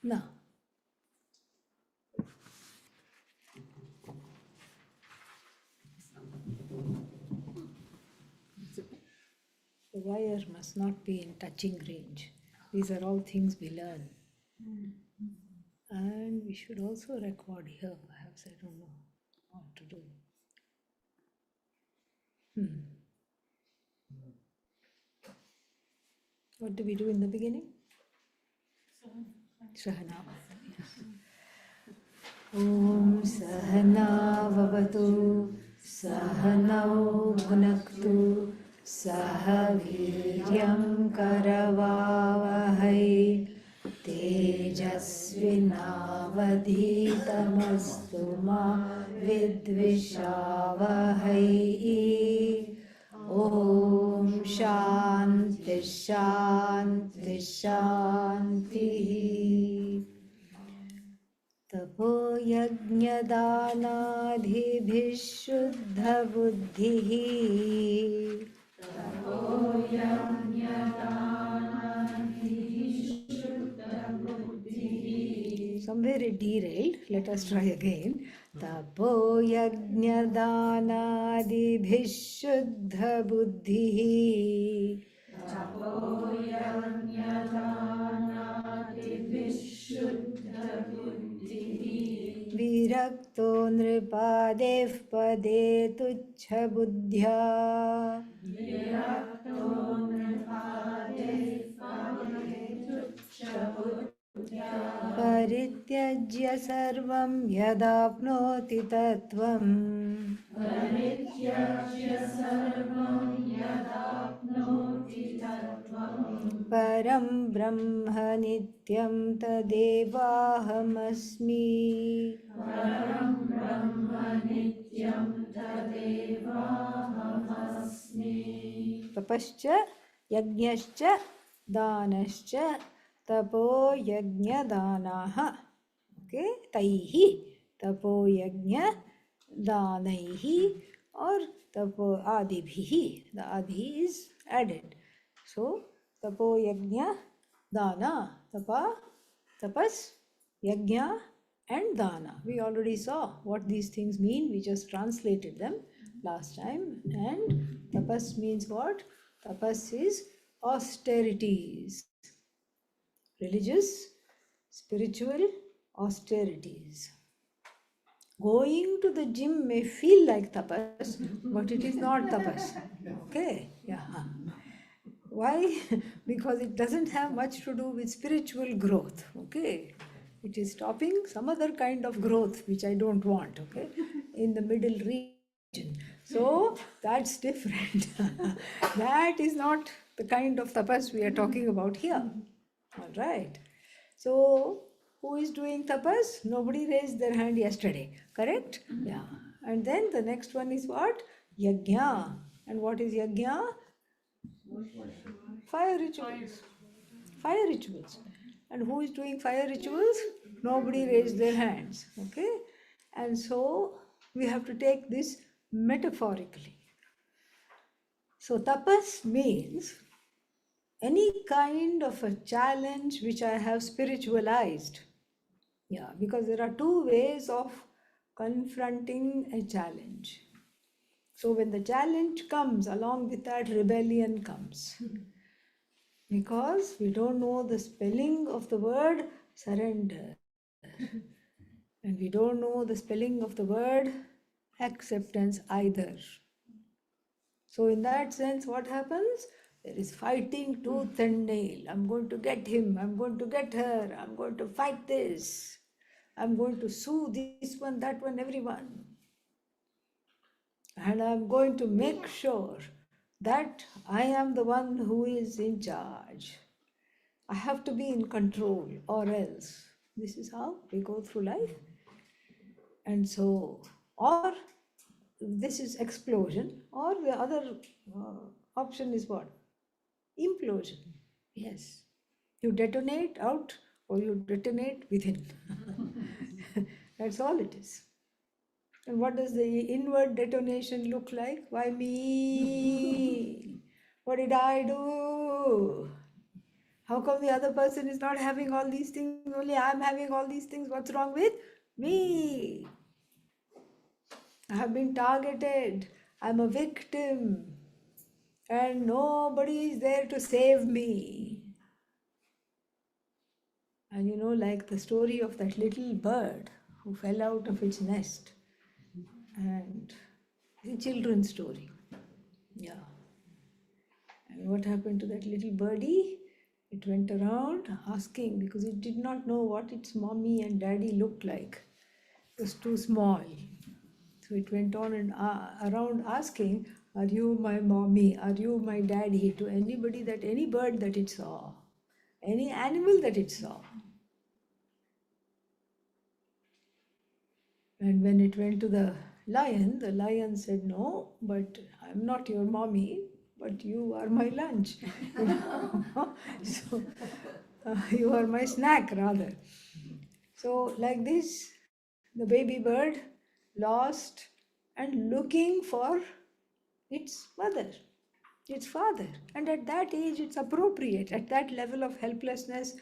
Now, the wire must not be in touching range. These are all things we learn. And we should also record here, perhaps. I don't know what to do. What do we do in the beginning? Sahana. Om Sahana Vavatu Sahanau Bhunaktu Sahaviryam Karavavahai Tejasvinavadhitamastu ma Vidvishavahai. Om Shanti Shanti Shanti. तपो यज्ञदानादिभिः शुद्धबुद्धिः somewhere it derailed. Let us try again. Tapo yajnadaanadibhih shuddha buddhihi. Virakto nripadeh pade tuchha buddhya. परित्यज्य सर्वं यदाप्नोति तत्त्वम् परं ब्रह्म नित्यं तदेवाहमस्मि. तपश्च यज्ञश्च दानश्च तपो यज्ञदानाः. Okay, तैहि तपो यज्ञ दानैहि or tapo adibhihi. The adi is added. So tapo yajna dana, tapa, tapas, yajna and dana. We already saw what these things mean. We just translated them last time. And tapas means what? Tapas is austerities. Religious, spiritual austerities. Going to the gym may feel like tapas, but it is not tapas. Okay? Yeah. Why? Because it doesn't have much to do with spiritual growth. Okay? It is stopping some other kind of growth which I don't want. Okay? In the middle region. So that's different. That is not the kind of tapas we are talking about here. All right. So, who is doing tapas? Nobody raised their hand yesterday, correct? Yeah. And then the next one is what? Yajna. And what is yajna? Fire rituals. Fire rituals. And who is doing fire rituals? Nobody raised their hands, okay? And so, we have to take this metaphorically. So, tapas means any kind of a challenge which I have spiritualized. Yeah, because there are two ways of confronting a challenge. So when the challenge comes, along with that rebellion comes. Because we don't know the spelling of the word surrender. And we don't know the spelling of the word acceptance either. So in that sense, what happens? There is fighting tooth and nail. I'm going to get him. I'm going to get her. I'm going to fight this. I'm going to sue this one, that one, everyone. And I'm going to make sure that I am the one who is in charge. I have to be in control, or else. This is how we go through life. And so, or this is explosion, or the other option is what? Implosion. Yes. You detonate out or you detonate within. That's all it is. And what does the inward detonation look like? Why me? What did I do? How come the other person is not having all these things? Only I'm having all these things. What's wrong with me? I have been targeted. I'm a victim. And nobody is there to save me. And like the story of that little bird who fell out of its nest. And it's a children's story. Yeah. And what happened to that little birdie? It went around asking because it did not know what its mommy and daddy looked like. It was too small. So it went on and around asking, "Are you my mommy? Are you my daddy?" to any bird that it saw, any animal that it saw. And when it went to the lion said, "No, but I'm not your mommy, but you are my lunch." So you are my snack, rather. So, like this, the baby bird lost and looking for its mother, its father. And at that age, it's appropriate. At that level of helplessness,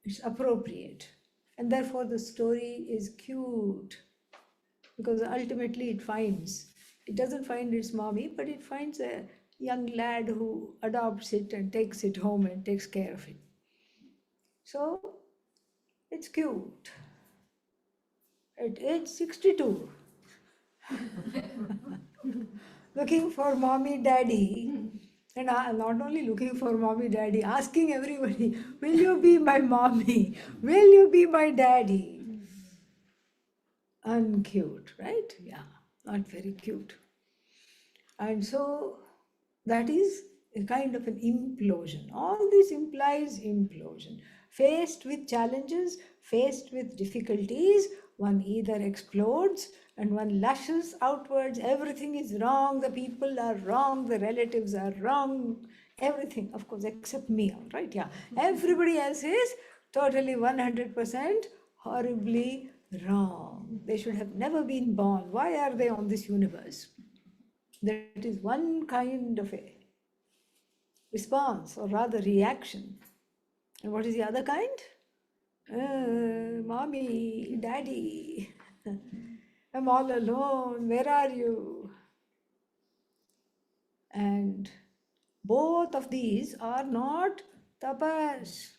it's appropriate. And therefore, the story is cute because ultimately it doesn't find its mommy, but it finds a young lad who adopts it and takes it home and takes care of it. So, it's cute. At age 62, looking for mommy, daddy, and not only looking for mommy, daddy, asking everybody, "Will you be my mommy? Will you be my daddy?" Uncute, right? Yeah, not very cute. And so that is a kind of an implosion. All this implies implosion. Faced with challenges, faced with difficulties, one either explodes and one lashes outwards. Everything is wrong, the people are wrong, the relatives are wrong, everything, of course, except me, all right? Yeah. Everybody else is totally 100% horribly wrong. They should have never been born. Why are they on this universe? That is one kind of a response, or rather reaction. And what is the other kind? Mommy, daddy, I'm all alone. Where are you? And both of these are not tapas.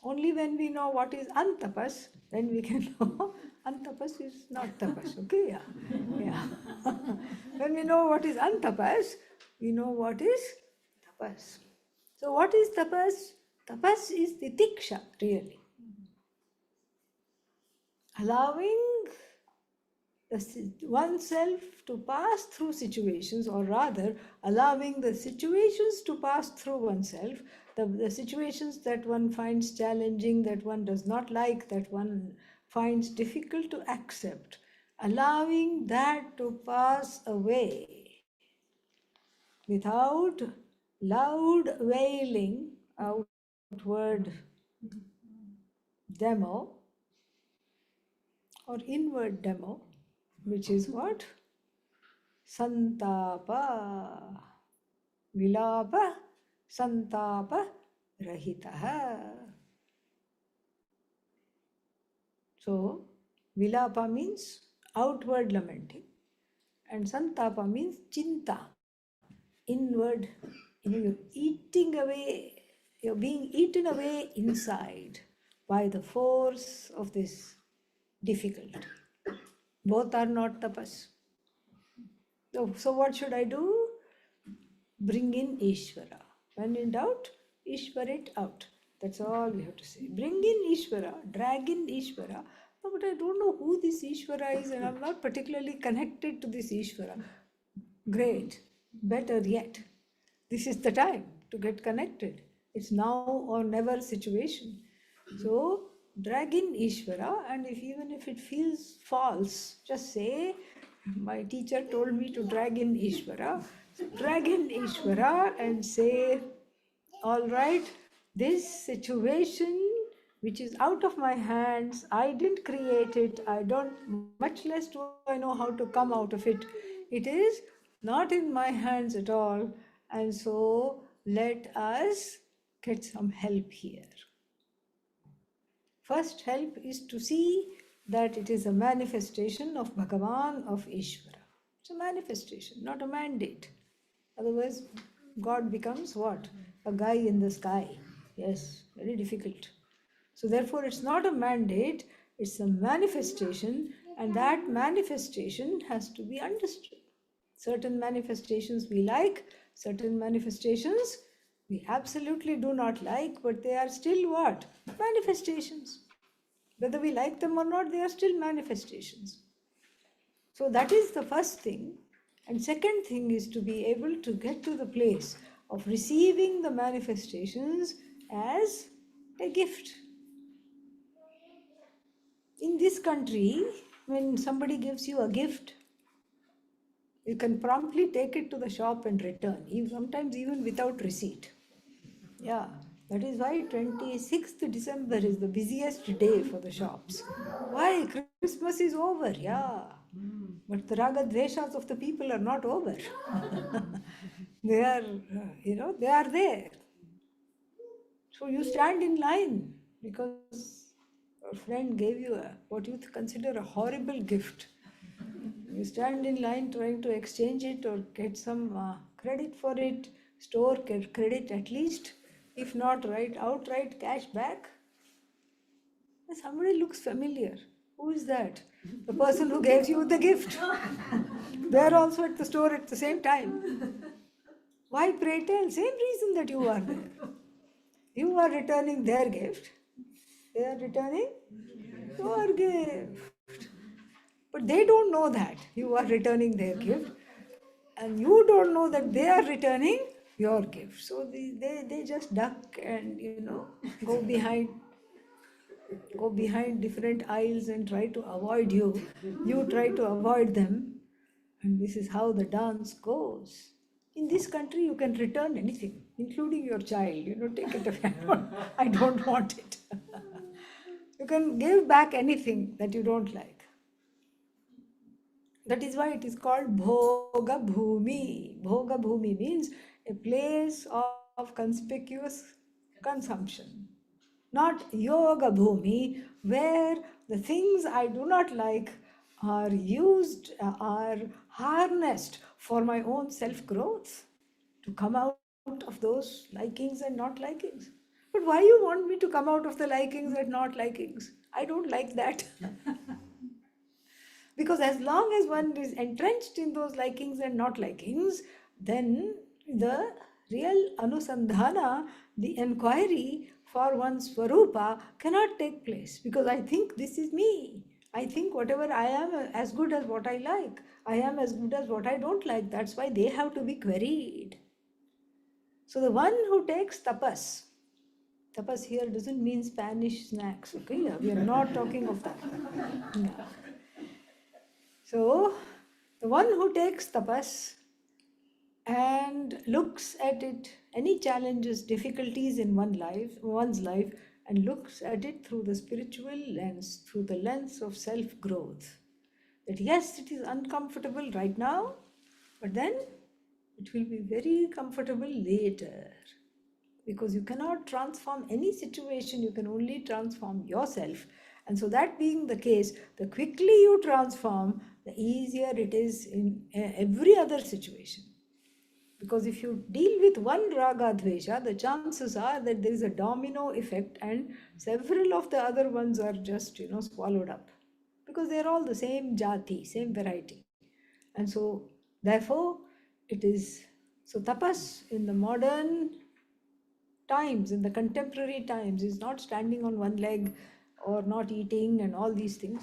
Only when we know what is antapas, then we can know antapas is not tapas. Okay, yeah. Yeah. When we know what is antapas, we know what is tapas. So, what is tapas? Tapas is the tiksha, really. Allowing oneself to pass through situations, or rather, allowing the situations to pass through oneself, the situations that one finds challenging, that one does not like, that one finds difficult to accept, allowing that to pass away without loud wailing, outward demo, or inward demo, which is what? Santapa, vilapa, santapa rahitaha. So, vilapa means outward lamenting, and santapa means chinta, inward. You're eating away, you're being eaten away inside by the force of this difficulty. Both are not tapas. So what should I do? Bring in Ishvara. When in doubt, Ishvara it out. That's all we have to say. Bring in Ishvara, drag in Ishvara. No, but I don't know who this Ishvara is, and I'm not particularly connected to this Ishvara. Great. Better yet. This is the time to get connected. It's now or never situation. So drag in Ishvara, and even if it feels false, just say, "My teacher told me to drag in Ishvara." Drag in Ishvara and say, "All right, this situation which is out of my hands, I didn't create it, I don't, much less do I know how to come out of it. It is not in my hands at all, and so let us get some help here. First help is to see that it is a manifestation of Bhagavan, of Ishvara. It's a manifestation, not a mandate. Otherwise, God becomes what? A guy in the sky. Yes, very difficult. So therefore, it's not a mandate, it's a manifestation, and that manifestation has to be understood. Certain manifestations we like, certain manifestations we absolutely do not like, but they are still what? Manifestations. Whether we like them or not, they are still manifestations. So that is the first thing. And second thing is to be able to get to the place of receiving the manifestations as a gift. In this country, when somebody gives you a gift, you can promptly take it to the shop and return, sometimes even without receipt. Yeah, that is why 26th December is the busiest day for the shops. Why? Christmas is over, yeah. But the raga dveshas of the people are not over. They are, they are there. So you stand in line because your friend gave you what you consider a horrible gift. You stand in line trying to exchange it or get some credit for it, store credit at least, if not outright cash back. Somebody looks familiar. Who is that? The person who gave you the gift. They are also at the store at the same time. Why, pray tell? Same reason that you are there. You are returning their gift. They are returning your gift. But they don't know that you are returning their gift. And you don't know that they are returning your gift. So they just duck and, go behind different aisles and try to avoid you. You try to avoid them. And this is how the dance goes. In this country, you can return anything, including your child. Take it away. I don't want it. You can give back anything that you don't like. That is why it is called Bhoga Bhumi. Bhoga Bhumi means a place of conspicuous consumption. Not Yoga Bhumi, where the things I do not like are used, are harnessed for my own self growth, to come out of those likings and not likings. But why you want me to come out of the likings and not likings? I don't like that. Because as long as one is entrenched in those likings and not likings, then the real anusandhana, the inquiry for one's swarupa cannot take place. Because I think this is me. I think whatever I am as good as what I like. I am as good as what I don't like. That's why they have to be queried. So the one who takes tapas here doesn't mean Spanish snacks, okay? We are not talking of that. Yeah. So, the one who takes tapas and looks at it, any challenges, difficulties in one's life, and looks at it through the spiritual lens, through the lens of self-growth. That yes, it is uncomfortable right now, but then it will be very comfortable later. Because you cannot transform any situation, you can only transform yourself. And so that being the case, the quickly you transform, the easier it is in every other situation. Because if you deal with one raga dvesha, the chances are that there is a domino effect and several of the other ones are just, swallowed up. Because they're all the same jati, same variety. And so, therefore, so tapas in the modern times, in the contemporary times, is not standing on one leg or not eating and all these things,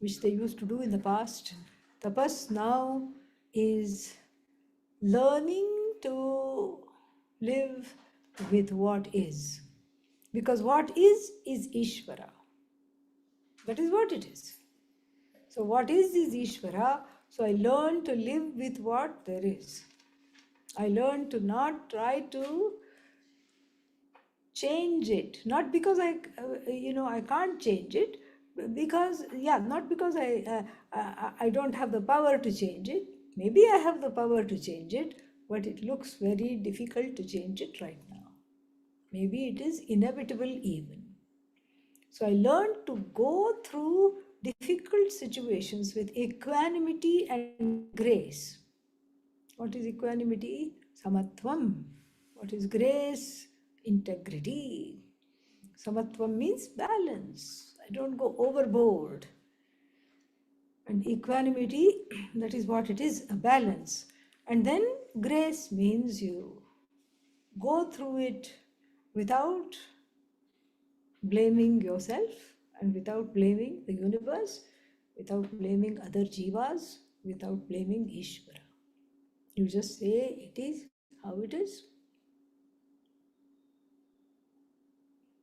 which they used to do in the past. Tapas now is learning to live with what is. Because what is Ishvara. That is what it is. So what is Ishvara? So I learn to live with what there is. I learn to not try to change it, not because I can't change it, because not because I don't have the power to change it. Maybe I have the power to change it, but it looks very difficult to change it right now. Maybe it is inevitable even. So I learned to go through difficult situations with equanimity and grace. What is equanimity? Samatvam. What is grace? Integrity. Samatvam means balance. I don't go overboard. And equanimity, that is what it is, a balance. And then grace means you go through it without blaming yourself and without blaming the universe, without blaming other jivas, without blaming Ishvara. You just say it is how it is.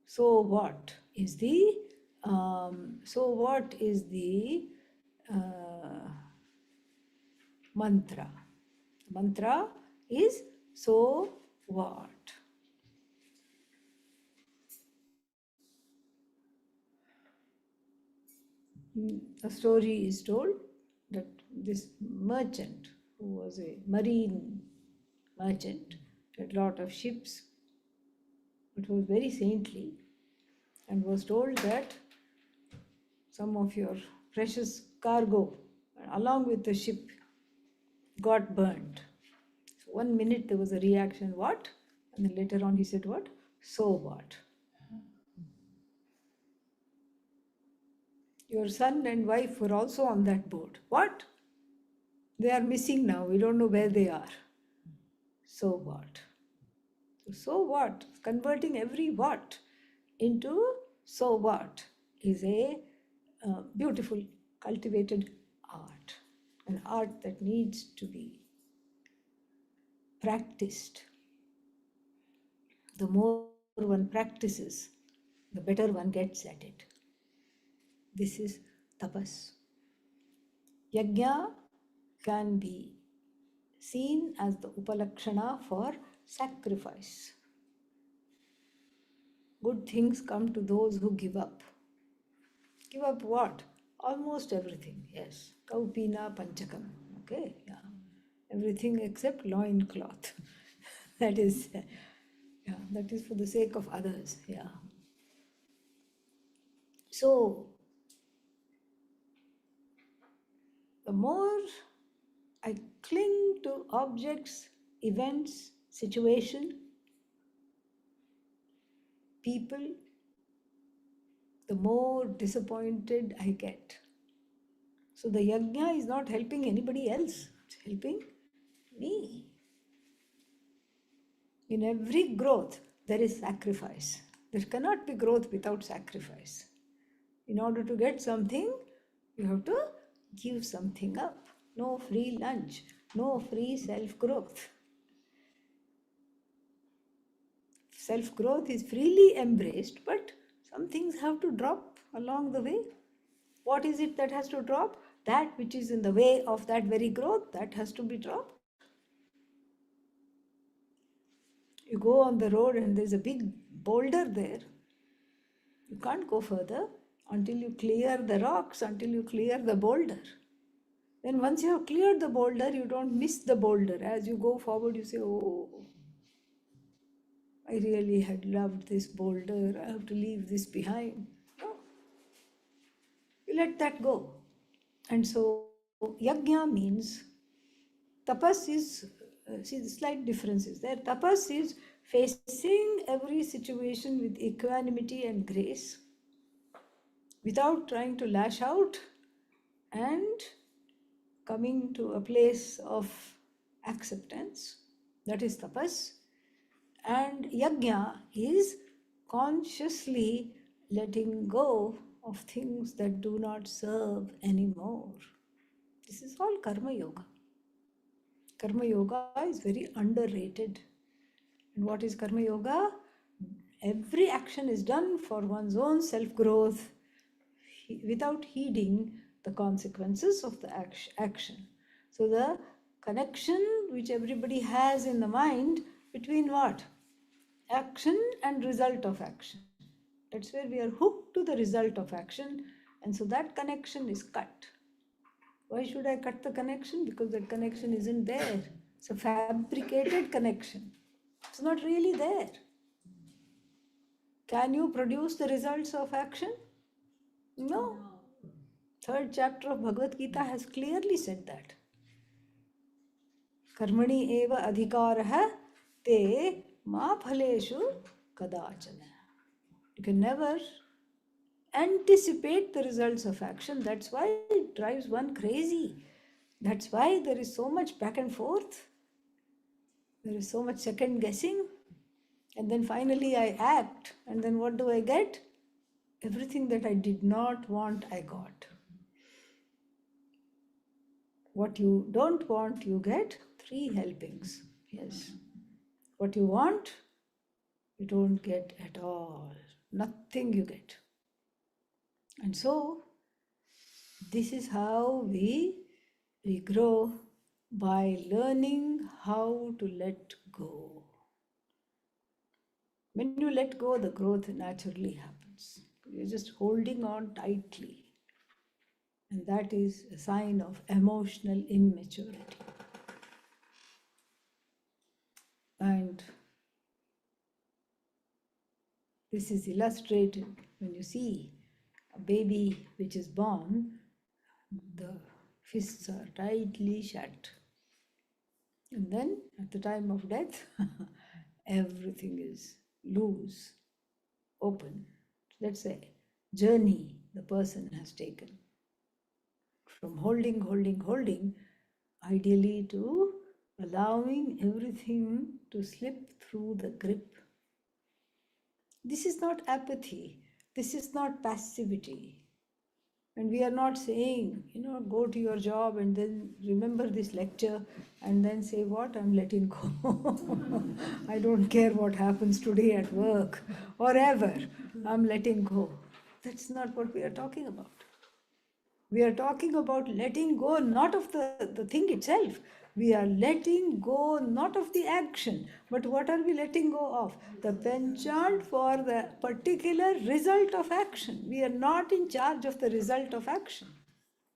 So what is the mantra? Mantra is so what? A story is told that this merchant, who was a marine merchant, had a lot of ships, but was very saintly, and was told that some of your precious cargo, along with the ship, got burnt. So 1 minute there was a reaction, what? And then later on he said, what? So what? Your son and wife were also on that boat. What? They are missing now. We don't know where they are. So what? So what? Converting every what into so what is a beautiful, cultivated art. An art that needs to be practiced. The more one practices, the better one gets at it. This is tapas. Yajna can be seen as the upalakshana for sacrifice. Good things come to those who give up. Give up what? Almost everything, yes. Kaupina panchakam, okay, yeah. Everything except loincloth. That is, yeah, that is for the sake of others, yeah. So, the more I cling to objects, events, situation, people, the more disappointed I get. So the yajna is not helping anybody else, it's helping me. In every growth, there is sacrifice. There cannot be growth without sacrifice. In order to get something, you have to give something up. No free lunch, no free self-growth. Self-growth is freely embraced, but some things have to drop along the way. What is it that has to drop? That which is in the way of that very growth, that has to be dropped. You go on the road and there's a big boulder there. You can't go further until you clear the rocks, until you clear the boulder. Then once you have cleared the boulder, you don't miss the boulder. As you go forward, you say, oh, I really had loved this boulder. I have to leave this behind. No. You let that go. And so yajna means, tapas is, see the slight difference is there. Tapas is facing every situation with equanimity and grace without trying to lash out and coming to a place of acceptance. That is tapas. And yajna is consciously letting go of things that do not serve anymore. This is all karma yoga. Karma yoga is very underrated. And what is karma yoga? Every action is done for one's own self-growth without heeding the consequences of the action. So the connection which everybody has in the mind between what? Action and result of action. That's where we are hooked to the result of action, and so that connection is cut. Why should I cut the connection? Because that connection isn't there. It's a fabricated connection. It's not really there. Can you produce the results of action? No. Third chapter of Bhagavad Gita has clearly said that. Karmani eva adhikarah te ma phaleshu kadachana. You can never anticipate the results of action. That's why it drives one crazy. That's why there is so much back and forth. There is so much second guessing. And then finally I act. And then what do I get? Everything that I did not want, I got. What you don't want, you get 3 helpings. Yes. What you want, you don't get at all. Nothing you get. And so, this is how we grow, by learning how to let go. When you let go, the growth naturally happens. You're just holding on tightly. And that is a sign of emotional immaturity. And this is illustrated when you see a baby which is born, the fists are tightly shut. And then at the time of death, everything is loose, open. Let's say, journey the person has taken. From holding, ideally to allowing everything to slip through the grip. This is not apathy. This is not passivity. And we are not saying, go to your job and then remember this lecture and then say, what? I'm letting go. I don't care what happens today at work or ever. I'm letting go. That's not what we are talking about. We are talking about letting go not of the thing itself. We are letting go not of the action. But what are we letting go of? The penchant for the particular result of action. We are not in charge of the result of action.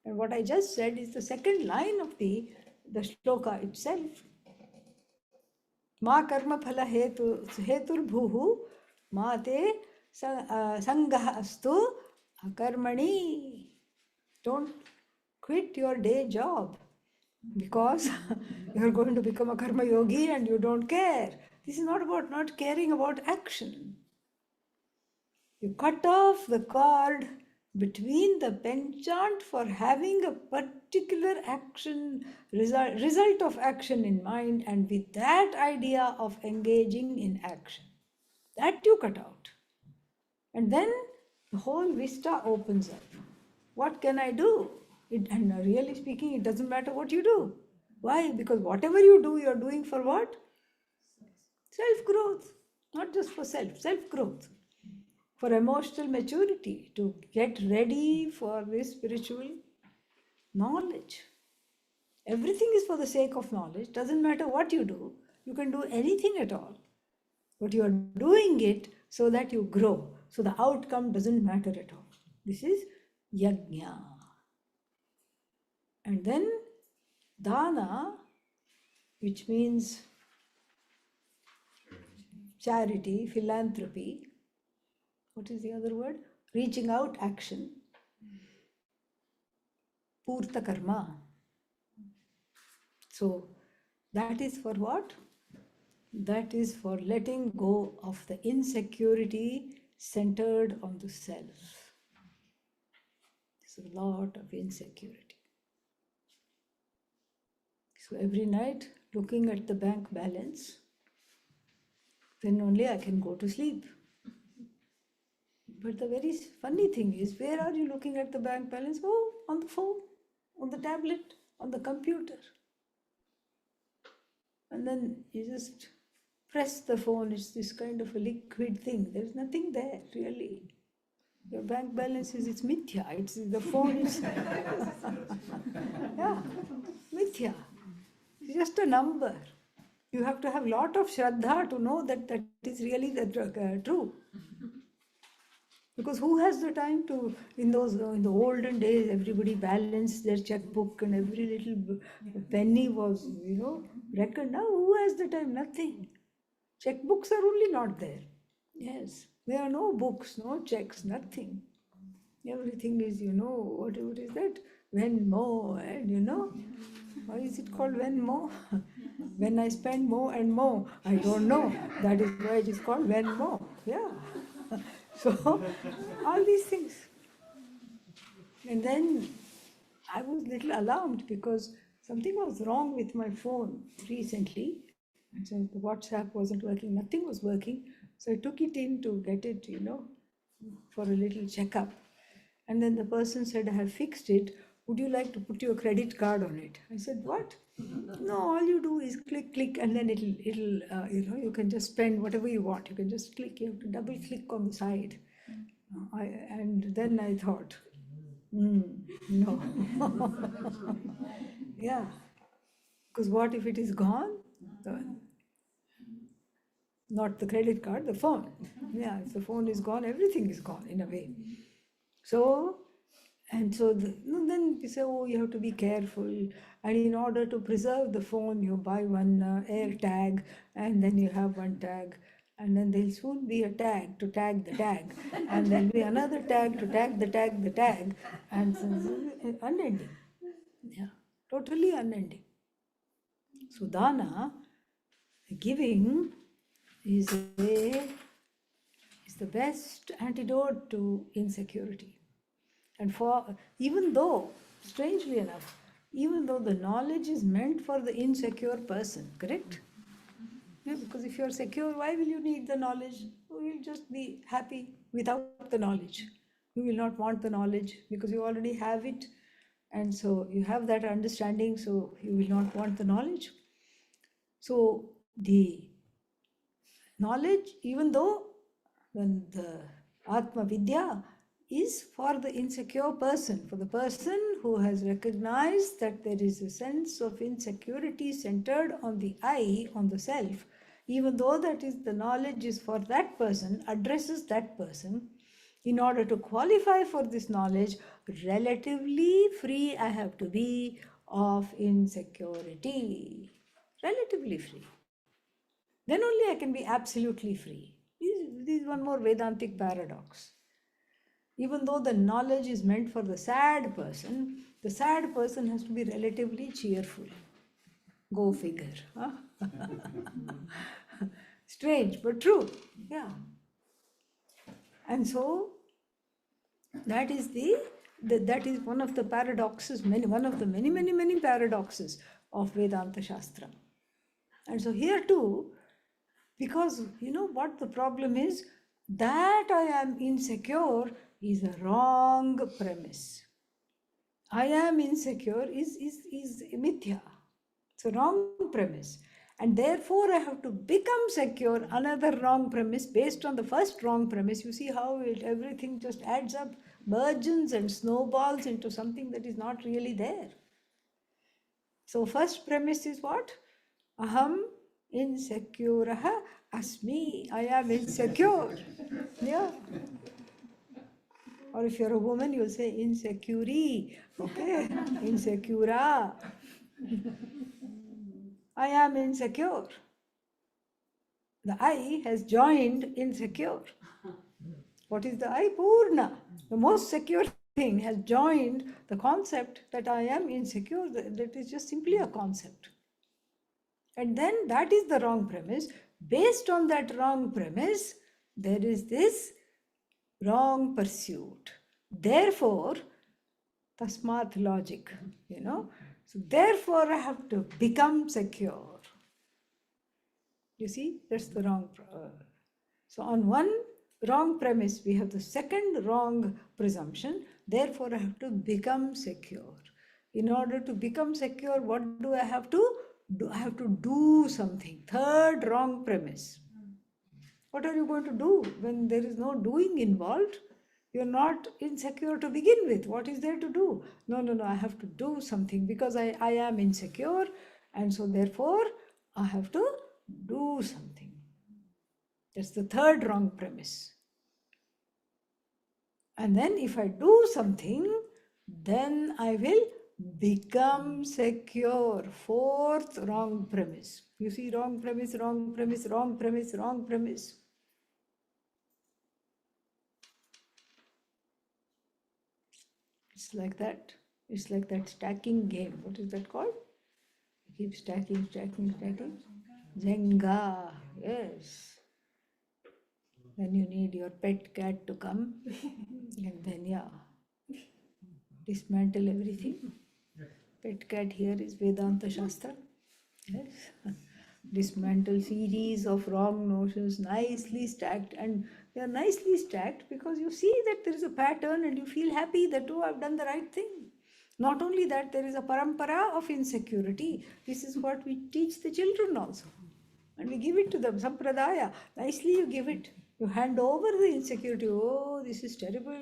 And what I just said is the second line of the shloka itself. Ma karma phala hetur bhuhu ma te sangah astu akarmani. Don't quit your day job because you're going to become a karma yogi and you don't care. This is not about not caring about action. You cut off the cord between the penchant for having a particular action, result of action in mind, and with that idea of engaging in action. That you cut out. And then the whole vista opens up. What can I do? And really speaking, it doesn't matter what you do. Why? Because whatever you do, you're doing for what? Self-growth. Not just for self-growth. For emotional maturity, to get ready for this spiritual knowledge. Everything is for the sake of knowledge. Doesn't matter what you do. You can do anything at all. But you are doing it so that you grow. So the outcome doesn't matter at all. This is yajna. And then dana, which means charity, philanthropy. What is the other word? Reaching out, action. Purta karma. So that is for what? That is for letting go of the insecurity centered on the self. There's a lot of insecurity. So every night, looking at the bank balance, then only I can go to sleep. But the very funny thing is, where are you looking at the bank balance? Oh, on the phone, on the tablet, on the computer. And then you just press the phone, it's this kind of a liquid thing. There's nothing there, really. Your bank balance it's mithya, it's the phone, yeah, mithya. It's just a number. You have to have a lot of shraddha to know that that is really the true. Because who has the time to, in the olden days, everybody balanced their checkbook and every little penny was, reckoned. Now who has the time? Nothing. Checkbooks are only not there. Yes. There are no books, no checks, nothing. Everything is, what is that? When more, and why is it called when more? When I spend more and more, I don't know. That is why it is called when more. Yeah. So, all these things. And then I was a little alarmed because something was wrong with my phone recently. And so the WhatsApp wasn't working, nothing was working. So I took it in to get it, for a little checkup. And then the person said, I have fixed it. Would you like to put your credit card on it? I said, what? No, all you do is click, and then you can just spend whatever you want. You can just click, you have to double click on the side. And then I thought, no. Yeah. Because what if it is gone? Not the credit card, the phone. Yeah, if the phone is gone, everything is gone in a way. So, then we say, oh, you have to be careful. And in order to preserve the phone, you buy one air tag, and then you have one tag. And then there'll soon be a tag to tag the tag. And there'll be another tag to tag the tag. And so unending. Yeah, totally unending. So dana, giving, is the best antidote to insecurity. And even though, strangely enough, even though the knowledge is meant for the insecure person, correct? Yeah, because if you're secure, why will you need the knowledge? You will just be happy without the knowledge. You will not want the knowledge because you already have it. And so you have that understanding, so you will not want the knowledge. So the knowledge, even though when the Atma Vidya is for the insecure person, for the person who has recognized that there is a sense of insecurity centered on the I, on the self, even though that is the knowledge is for that person, addresses that person, in order to qualify for this knowledge, relatively free I have to be of insecurity. Relatively free. Then only I can be absolutely free. This is one more Vedantic paradox. Even though the knowledge is meant for the sad person has to be relatively cheerful. Go figure. Huh? Strange, but true. Yeah. And so that is that is one of the paradoxes, one of the many paradoxes of Vedanta Shastra. And so here too, because what the problem is, that I am insecure is a wrong premise. I am insecure is mithya. It's a wrong premise. And therefore I have to become secure, another wrong premise based on the first wrong premise. You see how everything just adds up, burgeons and snowballs into something that is not really there. So first premise is what? Aham insecure asmi. I am insecure. Yeah. Or if you're a woman, you'll say insecure. Okay? Insecura. I am insecure. The I has joined insecure. What is the I? Purna. The most secure thing has joined the concept that I am insecure. That is just simply a concept. And then that is the wrong premise. Based on that wrong premise, there is this wrong pursuit. Therefore, tasmat logic, So therefore, I have to become secure. You see, that's the wrong. So on one wrong premise, we have the second wrong presumption. Therefore, I have to become secure. In order to become secure, what do I have to do? I have to do something. Third wrong premise. What are you going to do when there is no doing involved? You're not insecure to begin with. What is there to do? No, I have to do something because I am insecure, and so therefore I have to do something. That's the third wrong premise. And then if I do something, then I will become secure. Fourth wrong premise. You see, wrong premise, wrong premise, wrong premise, wrong premise. It's like that. It's like that stacking game. What is that called? Keep stacking, stacking, stacking. Jenga. Yes. Then you need your pet cat to come. And then, yeah, dismantle everything. Pet cat here is Vedanta Shastra. Yes. Dismantle series of wrong notions, nicely stacked, and they are nicely stacked because you see that there is a pattern and you feel happy that, oh, I've done the right thing. Not only that, there is a parampara of insecurity. This is what we teach the children also. And we give it to them, sampradaya. Nicely you give it. You hand over the insecurity. Oh, this is terrible.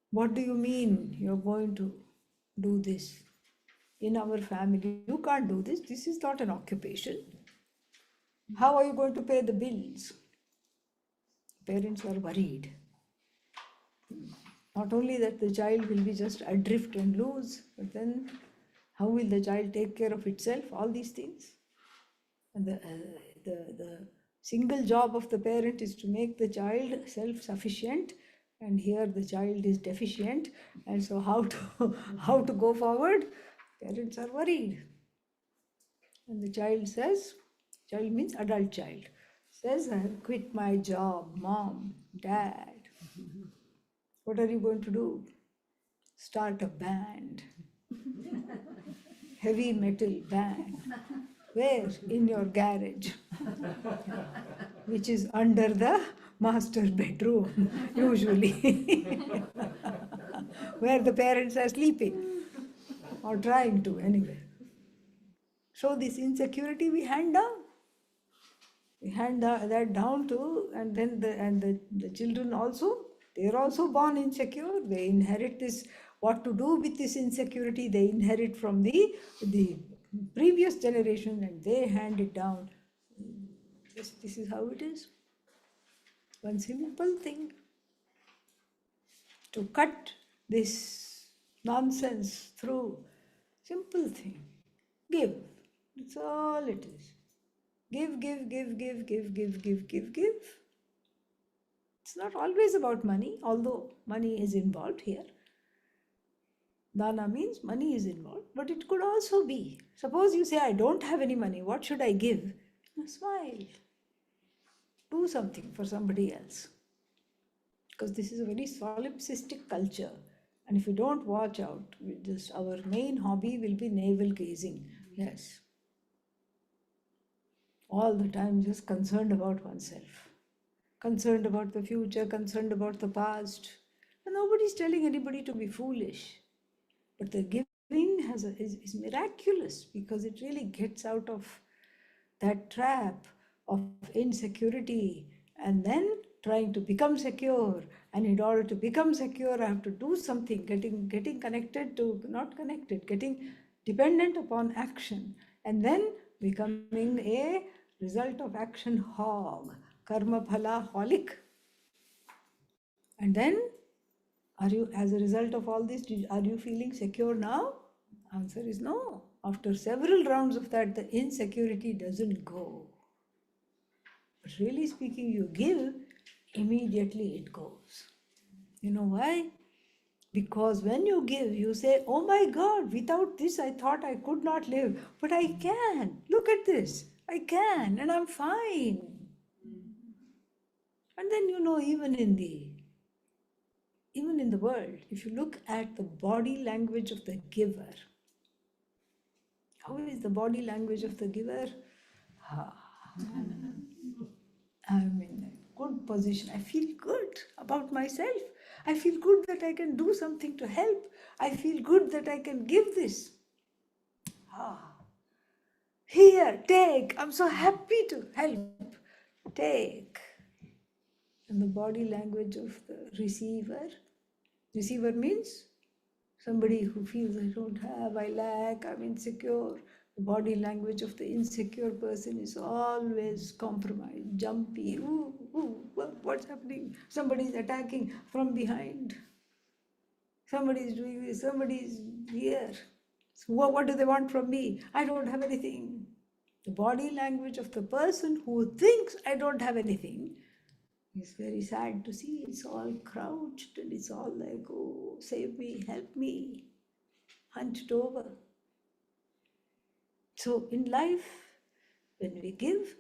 What do you mean you're going to do this? In our family, you can't do this. This is not an occupation. How are you going to pay the bills? Parents are worried. Not only that the child will be just adrift and loose, but then how will the child take care of itself? All these things. And the single job of the parent is to make the child self-sufficient, and here the child is deficient. And so how to how to go forward? Parents are worried. And the child says, child means adult child, says, I have quit my job, mom, dad. What are you going to do? Start a band, heavy metal band. Where? In your garage, which is under the master bedroom, usually, where the parents are sleeping or trying to, anyway. So this insecurity we hand down. We hand that down to, and then the children also, they are also born insecure. They inherit this, what to do with this insecurity, they inherit from the previous generation and they hand it down. This is how it is. One simple thing to cut this nonsense through. Simple thing. Give. That's all it is. Give, give, give, give, give, give, give, give, give. It's not always about money, although money is involved here. Dana means money is involved, but it could also be. Suppose you say, I don't have any money, what should I give? Smile. Do something for somebody else. Because this is a very solipsistic culture. And if we don't watch out, our main hobby will be navel gazing. Yes. All the time just concerned about oneself. Concerned about the future, concerned about the past. And nobody's telling anybody to be foolish. But the giving is miraculous because it really gets out of that trap of insecurity and then trying to become secure. And in order to become secure, I have to do something, getting connected to, not connected, getting dependent upon action. And then becoming a result of action hog, karma phala holic. And then, are you, as a result of all this, are you feeling secure now? Answer is no. After several rounds of that, the insecurity doesn't go. But really speaking, you give, immediately it goes. You know why? Because when you give, you say, oh my God, without this I thought I could not live. But I can. Look at this. I can and I'm fine. And then even in the world, if you look at the body language of the giver, how is the body language of the giver? I'm in a good position. I feel good about myself. I feel good that I can do something to help. I feel good that I can give this. Here, take. I'm so happy to help. Take. And the body language of the receiver. Receiver means somebody who feels I don't have, I lack, I'm insecure. The body language of the insecure person is always compromised, jumpy. Ooh, what's happening? Somebody's attacking from behind. Somebody's doing this, somebody's here. So what do they want from me? I don't have anything. The body language of the person who thinks I don't have anything It's very sad to see it's all crouched and it's all like, oh, save me, help me, hunched over. So in life, when we give,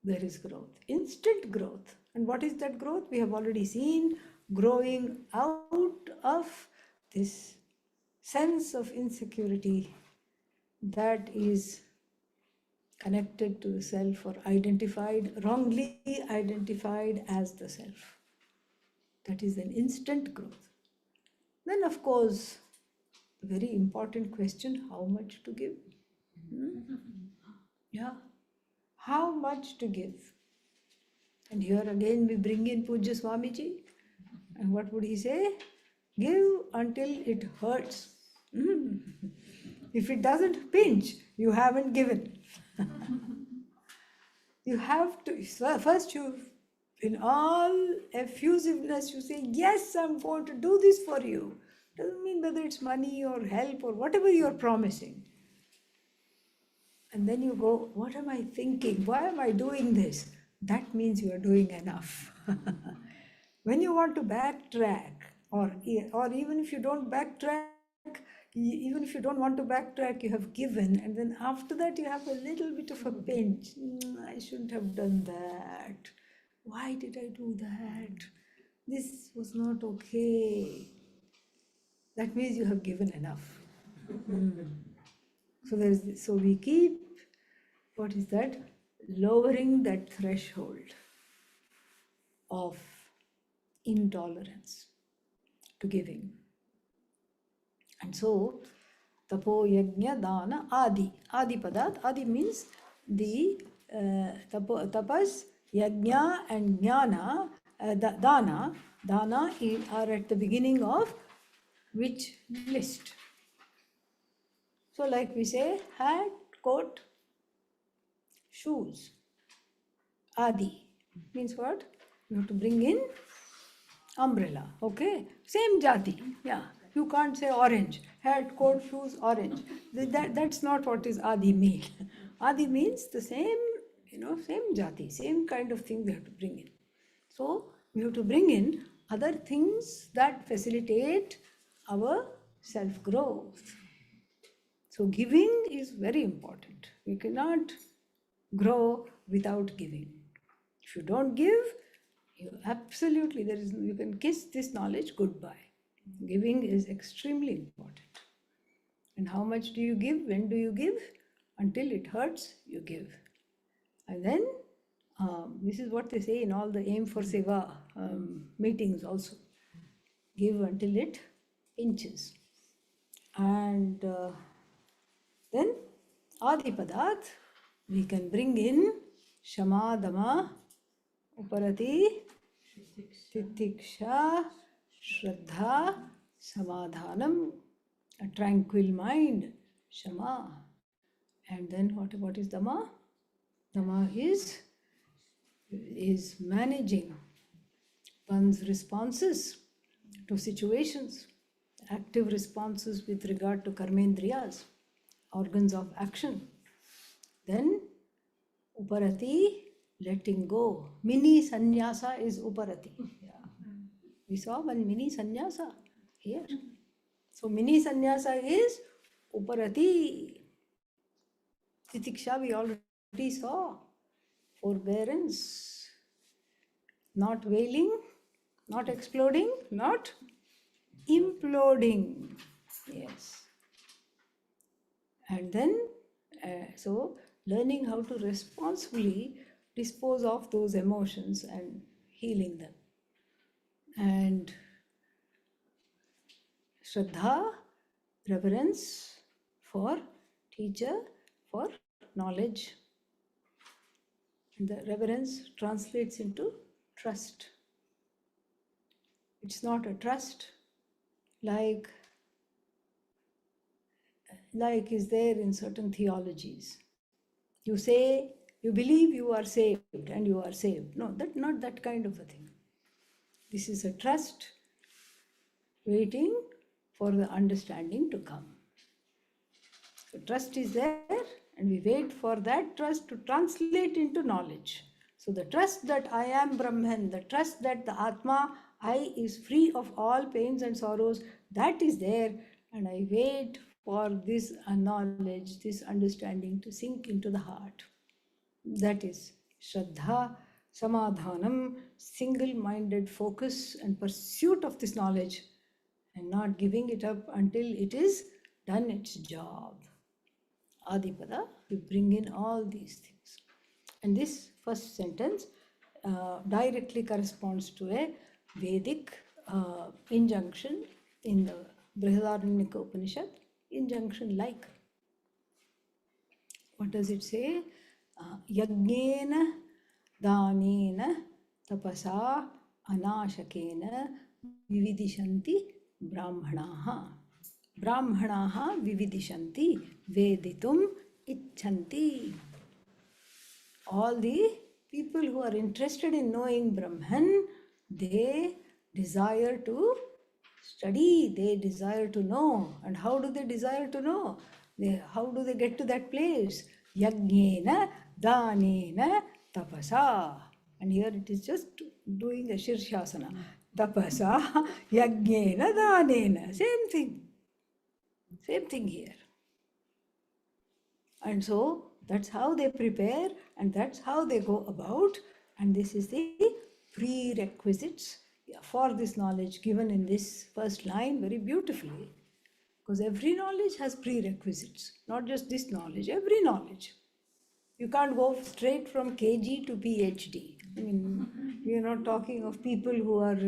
there is growth, instant growth. And what is that growth? We have already seen growing out of this sense of insecurity that is connected to the self or identified, wrongly identified as the self. That is an instant growth. Then, of course, the very important question, how much to give? Yeah, how much to give? And here again we bring in Pujya Swamiji. And what would he say? Give until it hurts. If it doesn't pinch, you haven't given. You have to, first you, in all effusiveness, you say, yes, I'm going to do this for you. Doesn't mean whether it's money or help or whatever you're promising. And then you go, what am I thinking? Why am I doing this? That means you are doing enough. When you want to backtrack, or even if you don't backtrack, even if you don't want to backtrack, you have given, and then after that you have a little bit of a pinch. I shouldn't have done that. Why did I do that? This was not okay. That means you have given enough. So we keep, what is that? Lowering that threshold of intolerance to giving. And so, tapo, yajna, dana, adi. Adi padat. Adi means the tapas, yajna and jnana, dana. Dana are at the beginning of which list? So like we say, hat, coat, shoes. Adi means what? You have to bring in umbrella. Okay? Same jati. Yeah. You can't say orange. Hat, coat, shoes, orange. That's not what is Adi mean. Adi means the same, same jati, same kind of thing we have to bring in. So we have to bring in other things that facilitate our self-growth. So giving is very important. We cannot grow without giving. If you don't give, you can kiss this knowledge goodbye. Giving is extremely important. And how much do you give? When do you give? Until it hurts, you give. And then this is what they say in all the aim for seva meetings also. Give until it pinches. And then Adipadat, we can bring in Shama, Dama, Uparati, Titiksha, Shraddha, Samadhanam, a tranquil mind, Shama. And then what is Dama? Dama is managing one's responses to situations, active responses with regard to karmendriyas, organs of action. Then Uparati, letting go. Mini sannyasa is Uparati. Yeah. We saw one mini sannyasa here. So mini sannyasa is Uparati. Titiksha we already saw. Forbearance. Not wailing, not exploding, not imploding. Yes. And then, so learning how to responsibly dispose of those emotions and healing them. And Shraddha, reverence for teacher, for knowledge. And the reverence translates into trust. It's not a trust like is there in certain theologies. You say, you believe you are saved and you are saved. No, not that kind of a thing. This is a trust waiting for the understanding to come. So trust is there and we wait for that trust to translate into knowledge. So the trust that I am Brahman, the trust that the Atma, I, is free of all pains and sorrows, that is there. And I wait for this knowledge, this understanding to sink into the heart. That is Shraddha, Samadhanam, single minded focus and pursuit of this knowledge, and not giving it up until it is done its job. Adipada, we bring in all these things. And this first sentence directly corresponds to a Vedic injunction in the Brihadaranyaka Upanishad, injunction like. What does it say? Yajnena danena tapasa anashakena vividishanti brahmanaha. Brahmanaha vividishanti veditum icchanti. All the people who are interested in knowing Brahman, they desire to study, they desire to know. And how do they desire to know? How do they get to that place? Yajnena, danena, tapasa. And here it is just doing a Shirshasana. Tapasa, yajnena, danena. Same thing. Same thing here. And so that's how they prepare and that's how they go about. And this is the prerequisites for this knowledge given in this first line very beautifully. Because every knowledge has prerequisites, not just this knowledge, every knowledge. You can't go straight from KG to PhD. I mean, we are not talking of people who are,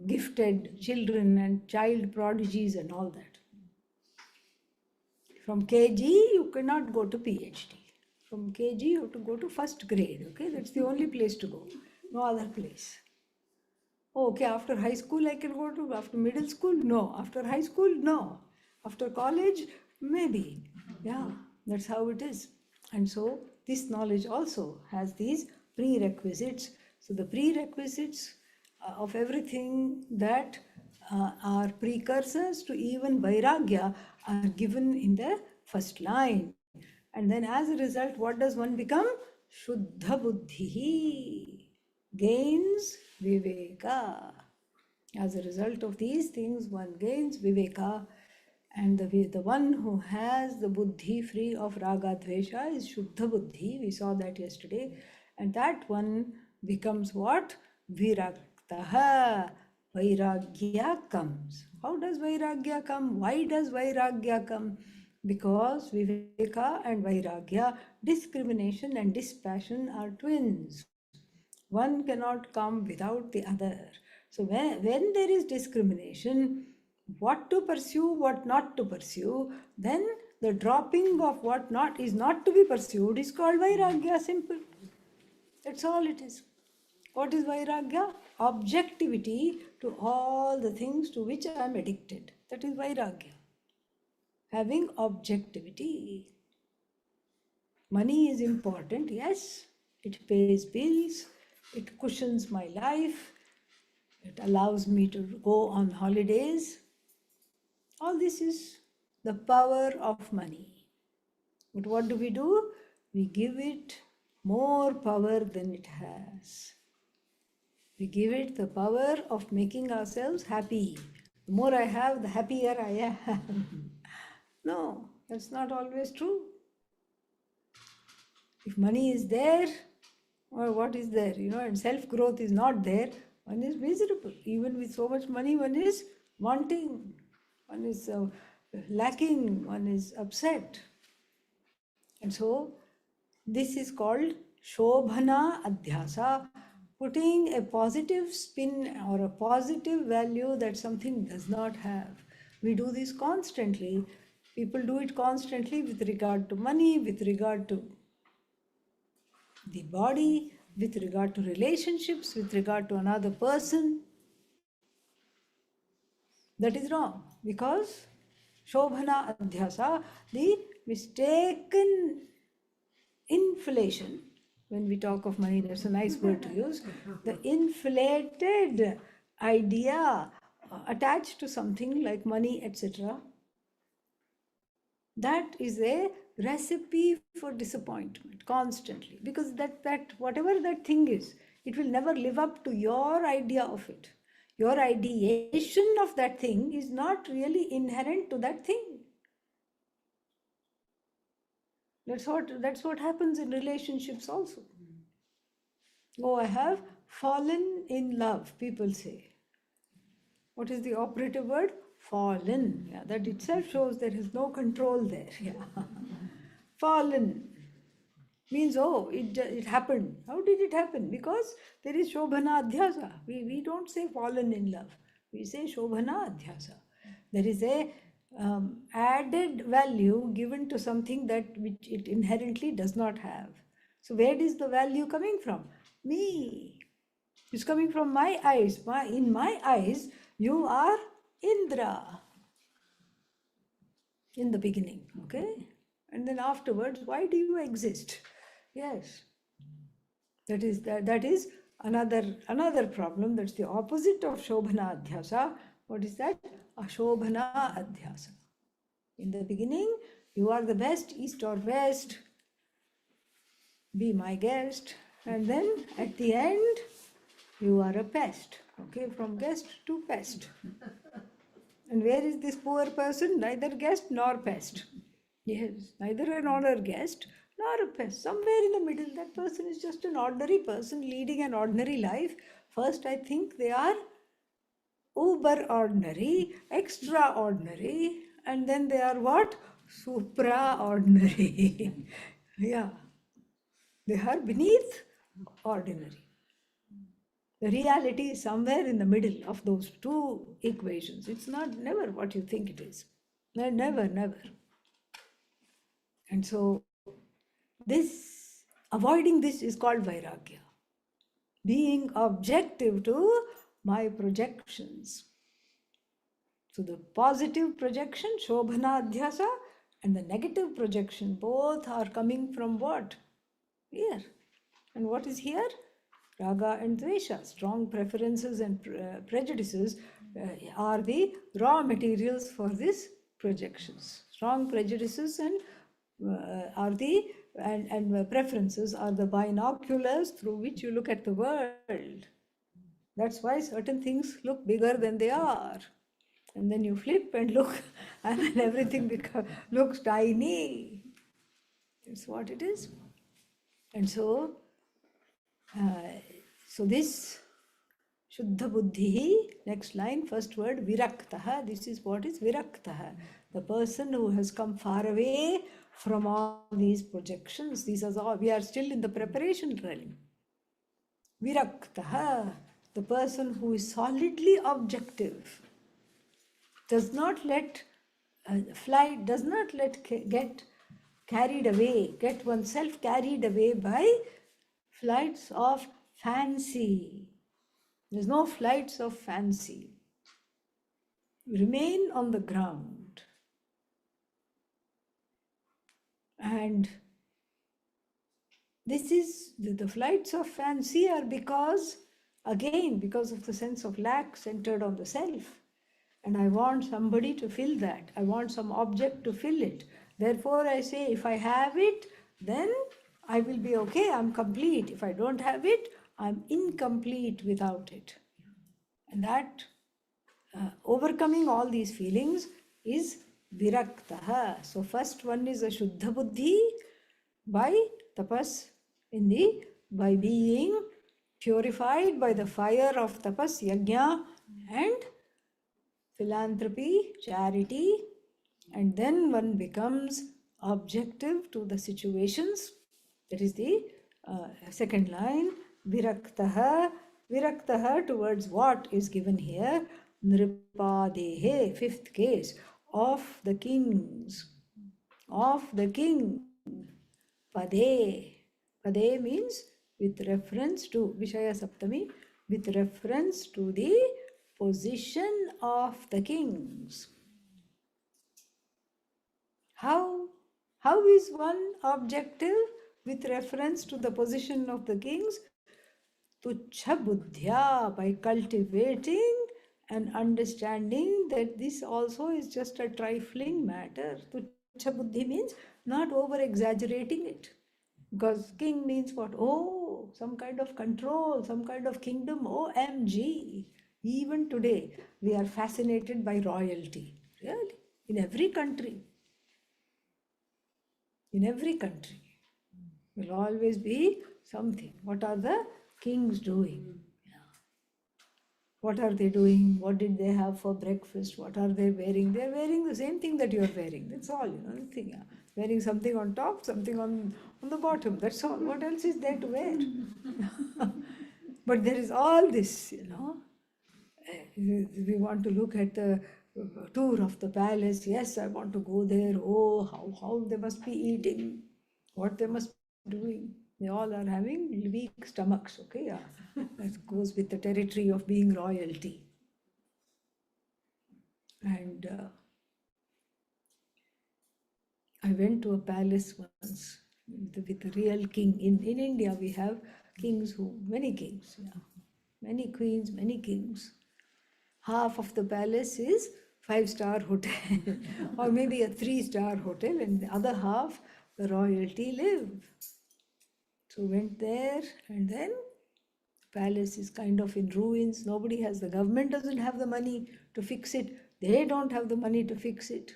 gifted children and child prodigies and all that. From KG, you cannot go to PhD. From KG, you have to go to first grade. Okay, that's the only place to go. No other place. Oh, okay, after high school, I can go to, after middle school? No. After high school? No. After college? Maybe. Yeah, that's how it is. And so, this knowledge also has these prerequisites. So, the prerequisites of everything that are precursors to even Vairagya are given in the first line. And then as a result, what does one become? Shuddha Buddhihi, gains Viveka. As a result of these things, one gains Viveka. And the one who has the Buddhi free of Raga Dvesha is Shuddha Buddhi. We saw that yesterday. And that one becomes what? Viraktaha. Vairagya comes. How does Vairagya come? Why does Vairagya come? Because Viveka and Vairagya, discrimination and dispassion are twins. One cannot come without the other. So when there is discrimination, what to pursue, what not to pursue, then the dropping of what not is not to be pursued is called Vairagya, simple. That's all it is. What is Vairagya? Objectivity to all the things to which I am addicted. That is Vairagya. Having objectivity. Money is important, yes. It pays bills. It cushions my life. It allows me to go on holidays. All this is the power of money. But what do? We give it more power than it has. We give it the power of making ourselves happy. The more I have, the happier I am. No, that's not always true. If money is there, or what is there, and self-growth is not there, one is miserable. Even with so much money, one is wanting, one is lacking, one is upset. And so, this is called Shobhana Adhyasa, putting a positive spin or a positive value that something does not have. We do this constantly. People do it constantly with regard to money, with regard to the body, with regard to relationships, with regard to another person. That is wrong because Shobhana Adhyasa, the mistaken inflation, when we talk of money, that's a nice word to use, the inflated idea attached to something like money, etc., that is a recipe for disappointment constantly, because that whatever that thing is, it will never live up to your idea of it. Your ideation of that thing is not really inherent to that thing. That's what happens in relationships also. Oh, I have fallen in love, people say. What is the operative word? Fallen. Yeah, that itself shows there is no control there. Yeah. Fallen means, oh, it happened. How did it happen? Because there is Shobhana Adhyasa. We don't say fallen in love. We say Shobhana Adhyasa. There is a added value given to something that which it inherently does not have. So where is the value coming from? Me. It's coming from my eyes. In my eyes, you are Indra in the beginning, okay? And then afterwards, why do you exist? Yes, that is another problem. That's the opposite of Shobhana Adhyasa. What is that? Ashobhana Adhyasa. In the beginning, you are the best, east or west, be my guest. And then at the end, you are a pest. Okay, from guest to pest. And where is this poor person? Neither guest nor pest. Yes, neither an honored guest nor a pest. Somewhere in the middle, that person is just an ordinary person leading an ordinary life. First, I think they are uber ordinary, extraordinary, and then they are what? Supra ordinary. Yeah, they are beneath ordinary. The reality is somewhere in the middle of those two equations. It's not never what you think it is. Never, never. And so avoiding this is called vairagya. Being objective to my projections. So the positive projection, Shobhana Adhyasa, and the negative projection, both are coming from what? Here. And what is here? Raga and Dvesha, strong preferences and prejudices are the raw materials for these projections. Strong prejudices and preferences are the binoculars through which you look at the world. That's why certain things look bigger than they are. And then you flip and look, and then everything looks tiny. That's what it is. And so, this Shuddha Buddhi, next line, first word, Viraktaha. This is what is Viraktaha. The person who has come far away from all these projections. These are all, we are still in the preparation realm. Viraktaha, the person who is solidly objective, does not let get carried away, get oneself carried away by flights of fancy. There's no flights of fancy. Remain on the ground. And this is the flights of fancy are because of the sense of lack centered on the self. And I want somebody to fill that. I want some object to fill it. Therefore, I say, if I have it, then I will be okay. I'm complete. If I don't have it, I'm incomplete without it. And that overcoming all these feelings is viraktaha. So first one is a shuddha buddhi by tapas by being purified by the fire of tapas, yajna, and philanthropy, charity, and then one becomes objective to the situations. That is the second line. Viraktaha. Viraktaha towards what is given here? Nripadehe, fifth case, of the kings. Of the king. Pade. Pade means with reference to Vishaya Saptami, with reference to the position of the kings. How is one objective with reference to the position of the kings? Tuchha buddhya, by cultivating and understanding that this also is just a trifling matter. Tuchha buddhi means not over exaggerating it. Because king means what? Oh, some kind of control, some kind of kingdom. OMG. Even today, we are fascinated by royalty. Really? In every country. In every country. Will always be something. What are the kings doing? What are they doing? What did they have for breakfast? What are they wearing? They're wearing the same thing that you're wearing. That's all, nothing. Yeah. Wearing something on top, something on the bottom. That's all. What else is there to wear? But there is all this. We want to look at the tour of the palace. Yes, I want to go there. Oh, how they must be eating, what they must be doing. They all are having weak stomachs, okay? Yeah. That goes with the territory of being royalty. And I went to a palace once with a real king. In India, we have kings many kings, yeah. Many queens, many kings. Half of the palace is 5-star hotel or maybe a 3-star hotel, and the other half the royalty live. So went there, and then palace is kind of in ruins. Nobody has, the government doesn't have the money to fix it. They don't have the money to fix it.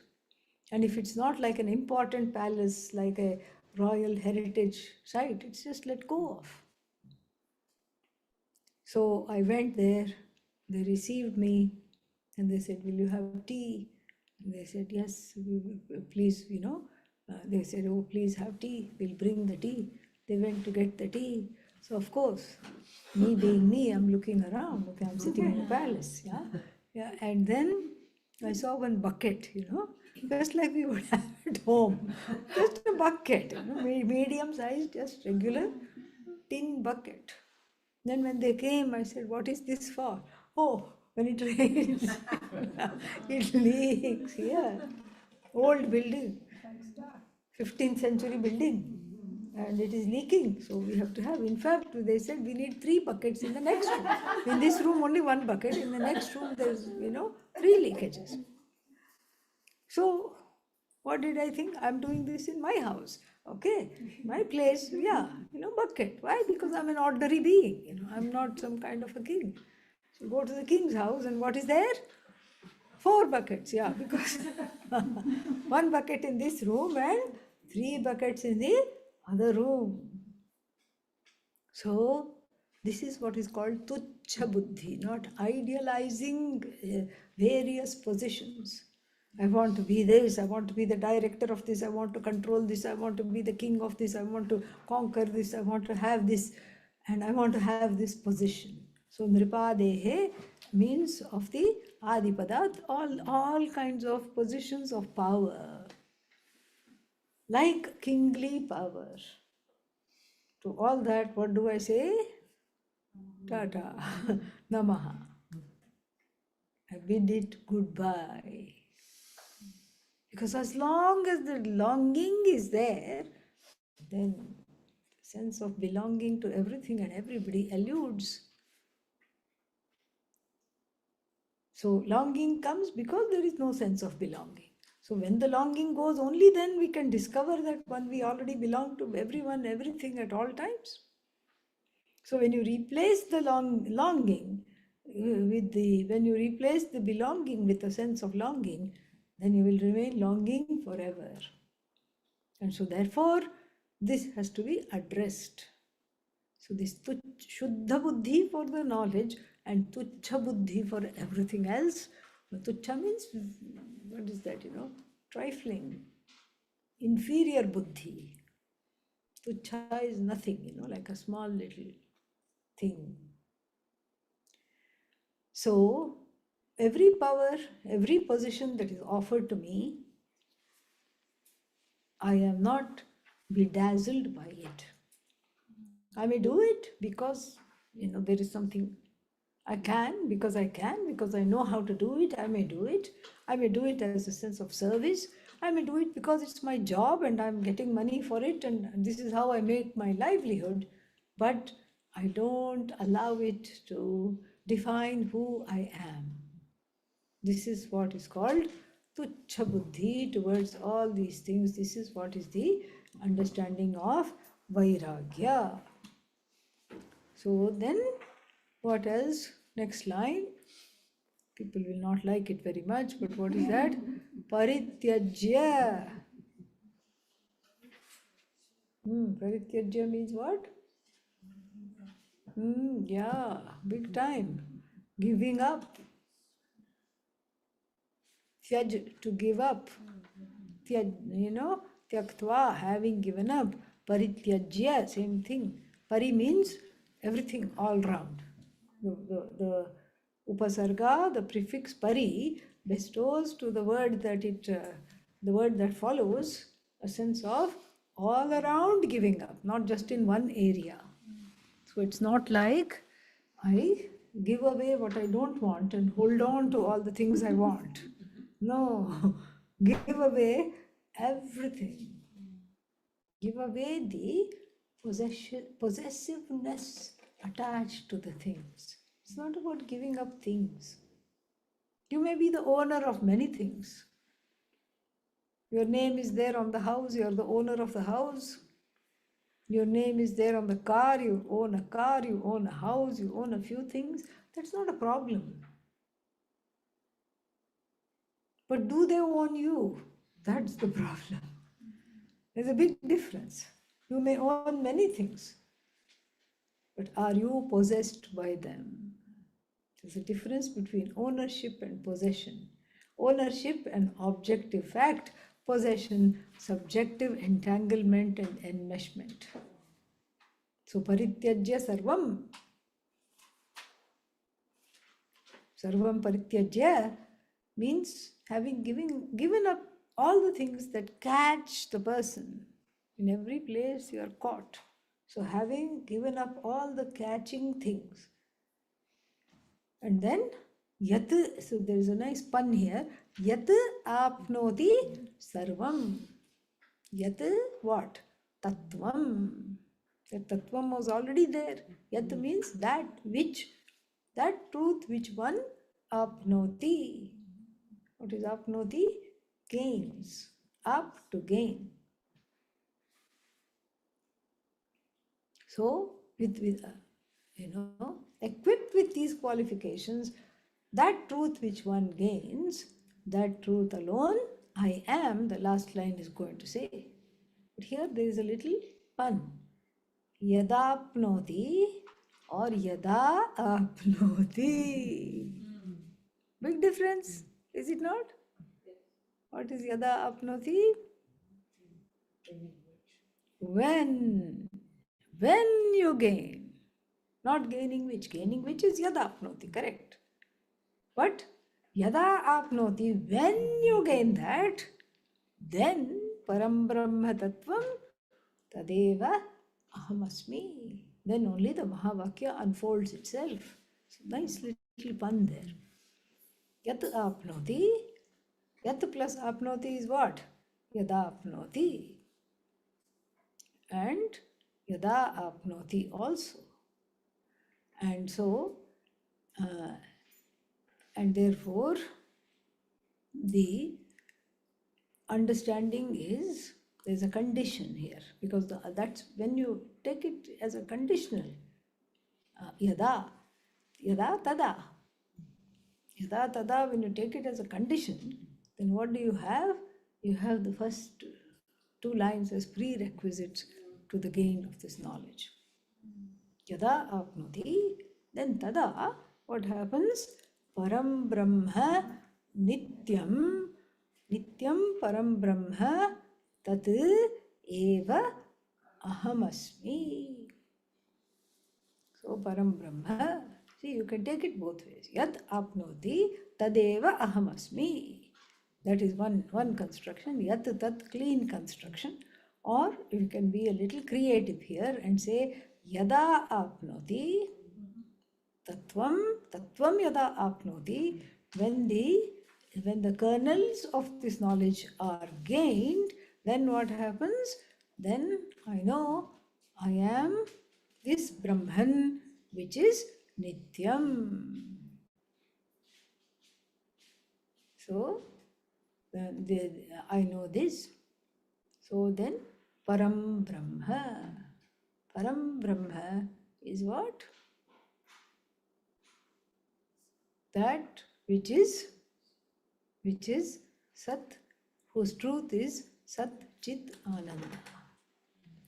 And if it's not like an important palace, like a royal heritage site, it's just let go of. So I went there, they received me, and they said, "Will you have tea?" And they said, "Yes, please, they said, "Oh, please have tea, we'll bring the tea." They went to get the tea. So, of course, me being me, I'm looking around. Okay, I'm sitting in a palace, yeah? Yeah, and then I saw one bucket, just like we would have at home. Just a bucket, medium sized, just regular tin bucket. Then when they came, I said, "What is this for?" "Oh, when it rains, it leaks here." Old building, 15th century building, and it is leaking. So we have to have. In fact, they said we need 3 buckets in the next room. In this room, only 1 bucket. In the next room, there's, 3 leakages. So what did I think? I'm doing this in my house. Okay, my place, yeah, bucket. Why? Because I'm an ordinary being. I'm not some kind of a king. So go to the king's house, and what is there? 4 buckets, yeah, because 1 bucket in this room and 3 buckets in the other room. So this is what is called tuchha buddhi, not idealizing various positions. I want to be this, I want to be the director of this, I want to control this, I want to be the king of this, I want to conquer this, I want to have this, and I want to have this position. So nripadehe means of the adipada, all kinds of positions of power, like kingly power. To all that, what do I say? Tata, Namaha. I bid it goodbye. Because as long as the longing is there, then the sense of belonging to everything and everybody eludes. So longing comes because there is no sense of belonging. So when the longing goes, only then we can discover that we already belong to everyone, everything at all times. So when you replace the longing when you replace the belonging with a sense of longing, then you will remain longing forever. And so therefore, this has to be addressed. So this Shuddha Buddhi for the knowledge and Tuchha Buddhi for everything else. Tuchha means, what is that, trifling, inferior Buddhi. Tuchha is nothing, like a small little thing. So every power, every position that is offered to me, I am not bedazzled by it. I may do it because, there is something I can, because I know how to do it, I may do it. I may do it as a sense of service. I may do it because it's my job and I'm getting money for it and this is how I make my livelihood. But I don't allow it to define who I am. This is what is called tuchha buddhi towards all these things. This is what is the understanding of vairagya. So then, what else? Next line. People will not like it very much, but what is that? Parityajya. Parityajya means what? Yeah, big time. Giving up. Tyaj, to give up. Tyaj, tyaktva, having given up. Parityajya, same thing. Pari means everything, all round. The upasarga, the prefix pari, bestows to the word the word that follows, a sense of all around giving up, not just in one area. So it's not like I give away what I don't want and hold on to all the things I want. No, give away everything. Give away the possessiveness attached to the things. It's not about giving up things. You may be the owner of many things. Your name is there on the house, you are the owner of the house. Your name is there on the car, you own a car, you own a house, you own a few things. That's not a problem. But do they own you? That's the problem. There's a big difference. You may own many things, but are you possessed by them? There's a difference between ownership and possession. Ownership, an objective fact; possession, subjective entanglement and enmeshment. So, parityajya sarvam. Sarvam parityajya means having given up all the things that catch the person. In every place you are caught. So having given up all the catching things. And then yat, so there is a nice pun here. Yat apnoti sarvam. Yat what? Tattvam. That tattvam was already there. Yat means that which, that truth which one apnoti. What is apnoti? Gains. Up to gain. So, equipped with these qualifications, that truth which one gains, that truth alone, I am, the last line is going to say. But here there is a little pun. Yadapnoti or yada apnoti. Big difference, is it not? What is yada apnoti? When you gain. Not gaining which is yada apnoti, correct. But yada apnoti, when you gain that, then param brahma tattvam tadeva ahamasmi. Then only the Mahavakya unfolds itself. So nice little pun there. Yat apnoti. Yat plus apnoti is what? Yada apnoti. And yada apnoti also. And so, and therefore, the understanding is there's a condition here, because that's when you take it as a conditional. Yada tada. Yada tada, when you take it as a condition, then what do you have? You have the first two lines as prerequisites to the gain of this knowledge. Yada apnoti, then tada, what happens? Param Brahma nityam, nityam param Brahma tat eva ahamasmi. So param Brahma, see, you can take it both ways. Yat apnoti tadeva ahamasmi. That is one construction. Yat tat, clean construction. Or you can be a little creative here and say yada apnoti tattvam yada apnoti, when the kernels of this knowledge are gained, then what happens? Then I know I am this Brahman which is Nityam. So I know this. So then, Param Brahma. Param Brahma is what? That which is Sat, whose truth is Sat Chit Ananda.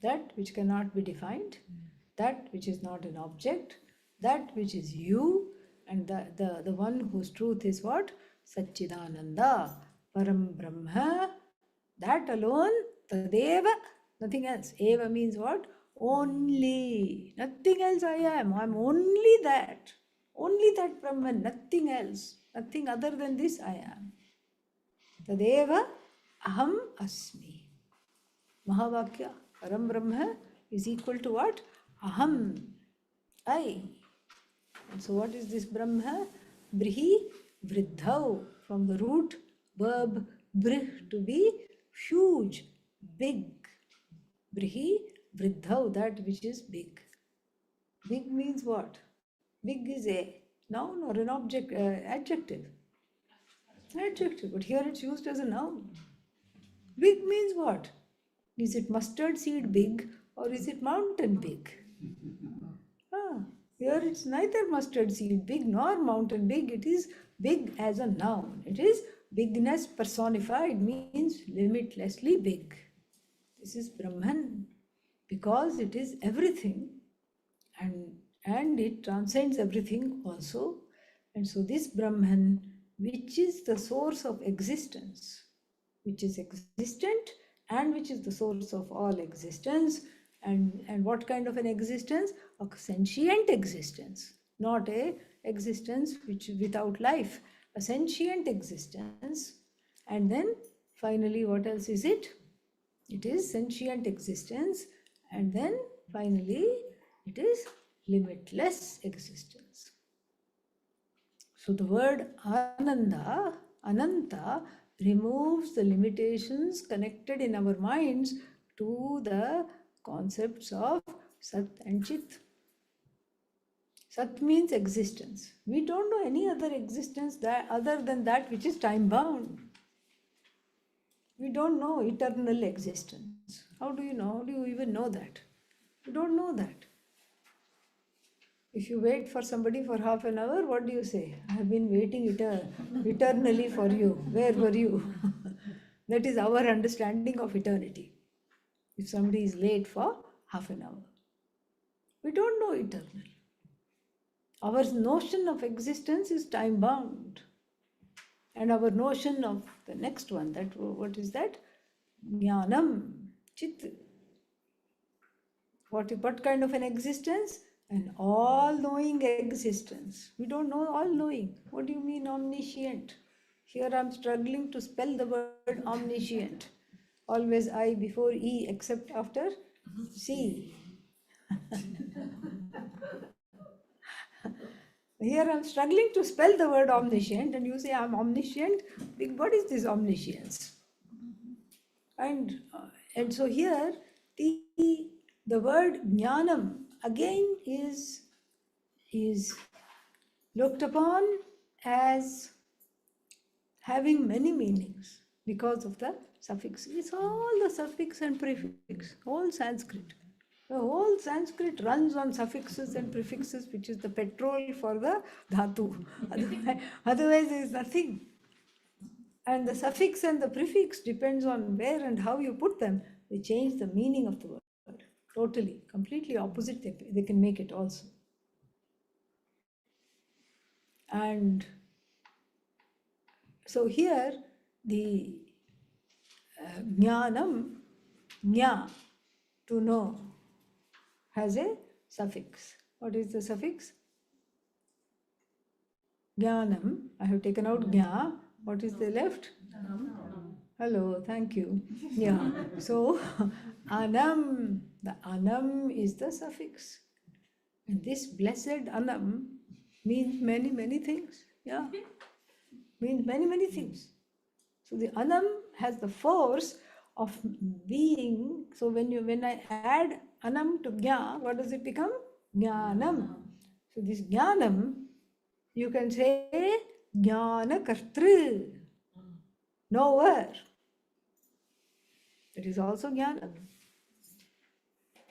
That which cannot be defined, that which is not an object, that which is you, and the one whose truth is what? Satchidananda, Param Brahma, that alone, Tadeva, nothing else. Eva means what? Only. Nothing else I am. I'm only that. Only that Brahman, nothing else. Nothing other than this I am. Tadeva Aham Asmi. Mahavakya, Param Brahma is equal to what? Aham, I. And so what is this Brahma? Brihi Vridhau, from the root verb brih, to be huge, big. Brihi Vridhau, that which is big. Big means what? Big is a noun or an object, adjective. Adjective, but here it's used as a noun. Big means what? Is it mustard seed big or is it mountain big? Here it's neither mustard seed big nor mountain big. It is big as a noun. It is bigness personified, means limitlessly big. This is Brahman because it is everything and it transcends everything also. And so this Brahman, which is the source of existence, which is existent and which is the source of all existence, and what kind of an existence? A sentient existence, not a existence which without life, a sentient existence. And then finally, what else is it? It is sentient existence, and then finally it is limitless existence. So the word Ananda, Ananta, removes the limitations connected in our minds to the concepts of Sat and Chit. Sat means existence. We don't know any other existence other than that which is time bound. We don't know eternal existence. How do you know? How do you even know that? You don't know that. If you wait for somebody for half an hour, what do you say? I have been waiting eternally for you. Where were you? That is our understanding of eternity. If somebody is late for half an hour, we don't know eternal. Our notion of existence is time bound. And our notion of the next one, that what is that? Jnanam, Chit. What kind of an existence? An all-knowing existence. We don't know all-knowing. What do you mean omniscient? Here I'm struggling to spell the word omniscient. Always I before E except after C. Here I'm struggling to spell the word omniscient, and you say I'm omniscient. What is this omniscience? And so here the word jnanam again is looked upon as having many meanings because of the suffix. It's all the suffix and prefix, all Sanskrit. The whole Sanskrit runs on suffixes and prefixes, which is the petrol for the dhatu. Otherwise there is nothing. And the suffix and the prefix depends on where and how you put them. They change the meaning of the word. Totally, completely opposite they can make it also. And so here the jnanam, jna, to know, has a suffix. What is the suffix? Jnanam. I have taken out jna. What is the left? Hello, thank you. Yeah. So anam, the anam is the suffix. And this blessed anam means many, many things. Yeah. Means many, many things. So the anam has the force of being. So when I add anam to jna, what does it become? Jnanam. So this jnanam, you can say jnana kartru. knower. That is also jnanam.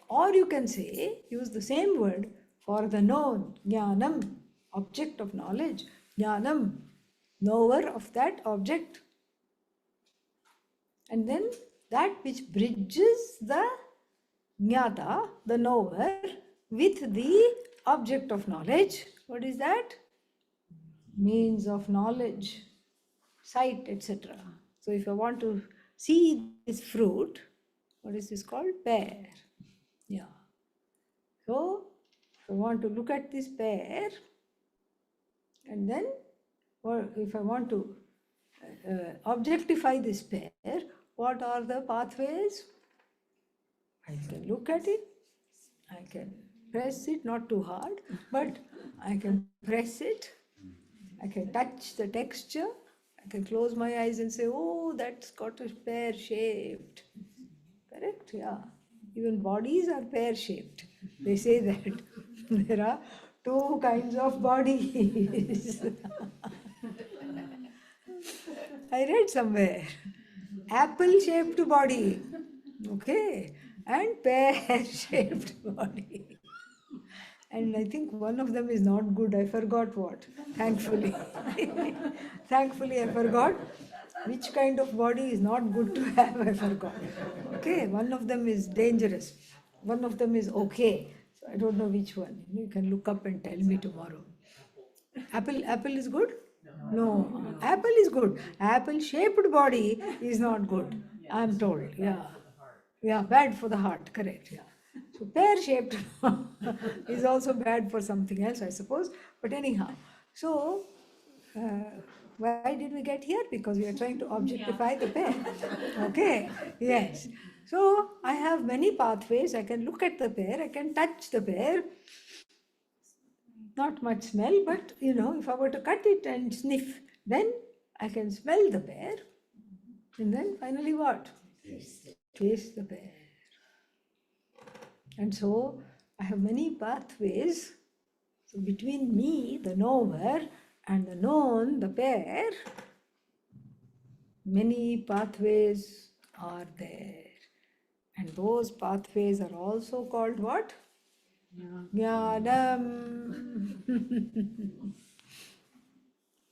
Or you can say, use the same word for the known, jnanam, object of knowledge, jnanam, knower of that object. And then that which bridges the jnata, the knower, with the object of knowledge. What is that? Means of knowledge, sight, etc. So if I want to see this fruit, what is this called? Pear. Yeah. So if I want to look at this pear, and then, or if I want to objectify this pear, what are the pathways? I can look at it, I can press it, not too hard, but I can press it, I can touch the texture, I can close my eyes and say, oh, that's got a pear shaped. Correct? Yeah. Even bodies are pear shaped. They say that there are two kinds of bodies. I read somewhere. Apple shaped body. Okay. And pear shaped body. And I think one of them is not good. I forgot what, thankfully. Thankfully, I forgot which kind of body is not good to have. I forgot. Okay, one of them is dangerous. One of them is okay. So I don't know which one. You can look up and tell me tomorrow. Apple is good? No. Apple is good. Apple shaped body is not good. I'm told. Yeah. Yeah, bad for the heart. Correct. Yeah. So pear shaped is also bad for something else, I suppose. But anyhow, so why did we get here? Because we are trying to objectify the pear. Okay. Yes. So I have many pathways. I can look at the pear. I can touch the pear. Not much smell, but if I were to cut it and sniff, then I can smell the pear. And then finally what? Taste the pear. And so I have many pathways. So between me, the knower, and the known, the pear, many pathways are there. And those pathways are also called what? Jnanam.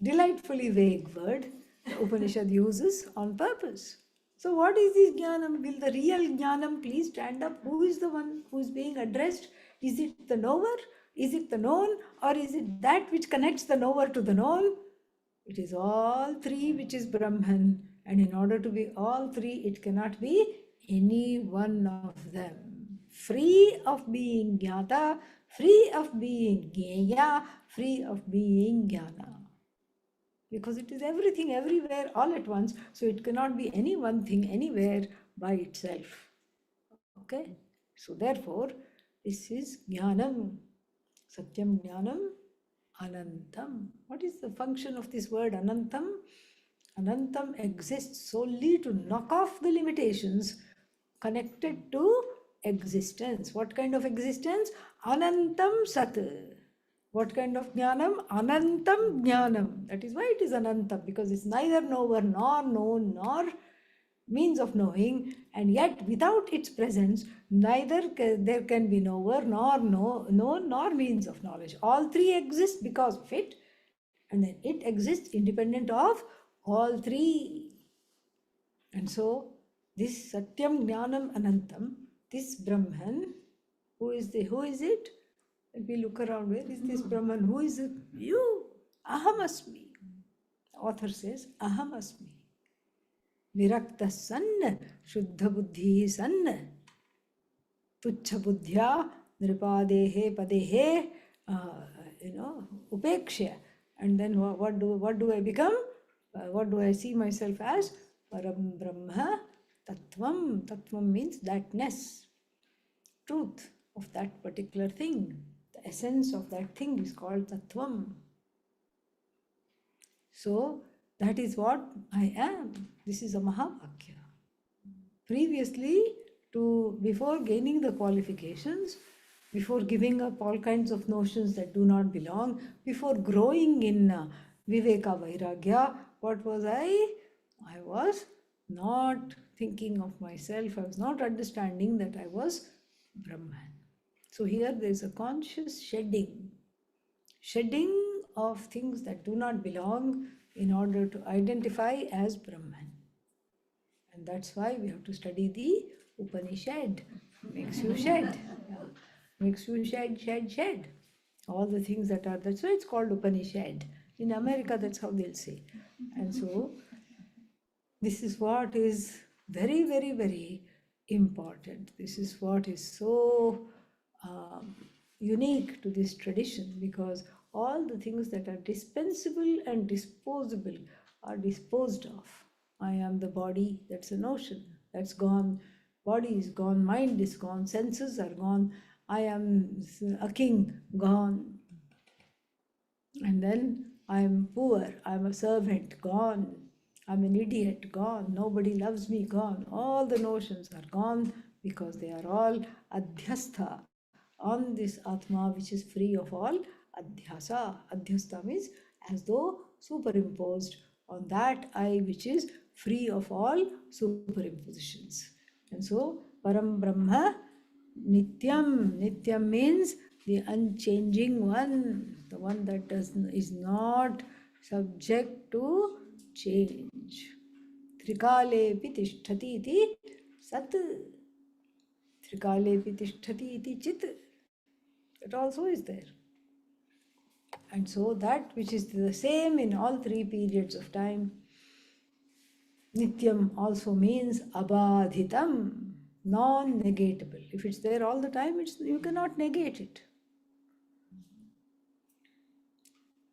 Delightfully vague word the Upanishad uses on purpose. So what is this jnanam? Will the real jnanam please stand up? Who is the one who is being addressed? Is it the knower? Is it the known? Or is it that which connects the knower to the known? It is all three which is Brahman. And in order to be all three, it cannot be any one of them. Free of being jnata, free of being jnaya, free of being jnana. Because it is everything, everywhere, all at once. So it cannot be any one thing, anywhere by itself. Okay? So therefore, this is jnanam. Satyam jnanam anantam. What is the function of this word anantam? Anantam exists solely to knock off the limitations connected to existence. What kind of existence? Anantam sat. What kind of jnanam? Anantam jnanam. That is why it is anantam, because it's neither knower nor known nor means of knowing, and yet without its presence, neither there can be knower nor known nor means of knowledge. All three exist because of it, and then it exists independent of all three. And so this Satyam Jnanam Anantam, this Brahman, who is it? Let me look around. Where is this Brahman? Who is it? You. Aham asmi. The author says, Aham asmi. Virakta san, Shuddha buddhi san, Tuchha buddhya, Nripadehe padehe, Upeksha. And then what do I become? What do I see myself as? Param Brahma Tattvam. Tattvam means thatness, truth of that particular thing. The essence of that thing is called Tattvam. So that is what I am. This is a Mahavakya. Previously, before gaining the qualifications, before giving up all kinds of notions that do not belong, before growing in Viveka Vairagya, what was I? I was not thinking of myself, I was not understanding that I was Brahman. So here there is a conscious shedding of things that do not belong in order to identify as Brahman. And that's why we have to study the Upanishad. Makes you shed. Yeah. Makes you shed. All the things that are, that's why it's called Upanishad. In America, that's how they'll say. And so, this is what is very, very, very important. This is what is so unique to this tradition, because all the things that are dispensable and disposable are disposed of. I am the body, that's a notion, that's gone. Body is gone, mind is gone, senses are gone. I am a king, gone. And then I'm poor, I'm a servant, gone. I'm an idiot, gone. Nobody loves me, gone. All the notions are gone because they are all adhyastha on this Atma which is free of all adhyasa. Adhyastha means as though superimposed on that I which is free of all superimpositions. And so, Param Brahma Nityam. Nityam means the unchanging one, the one that is not subject to change. Trikalepi tishtati iti sat. Trikalepi tishtati iti chit. That also is there. And so that which is the same in all three periods of time. Nityam also means abadhitam, non-negatable. If it's there all the time, you cannot negate it.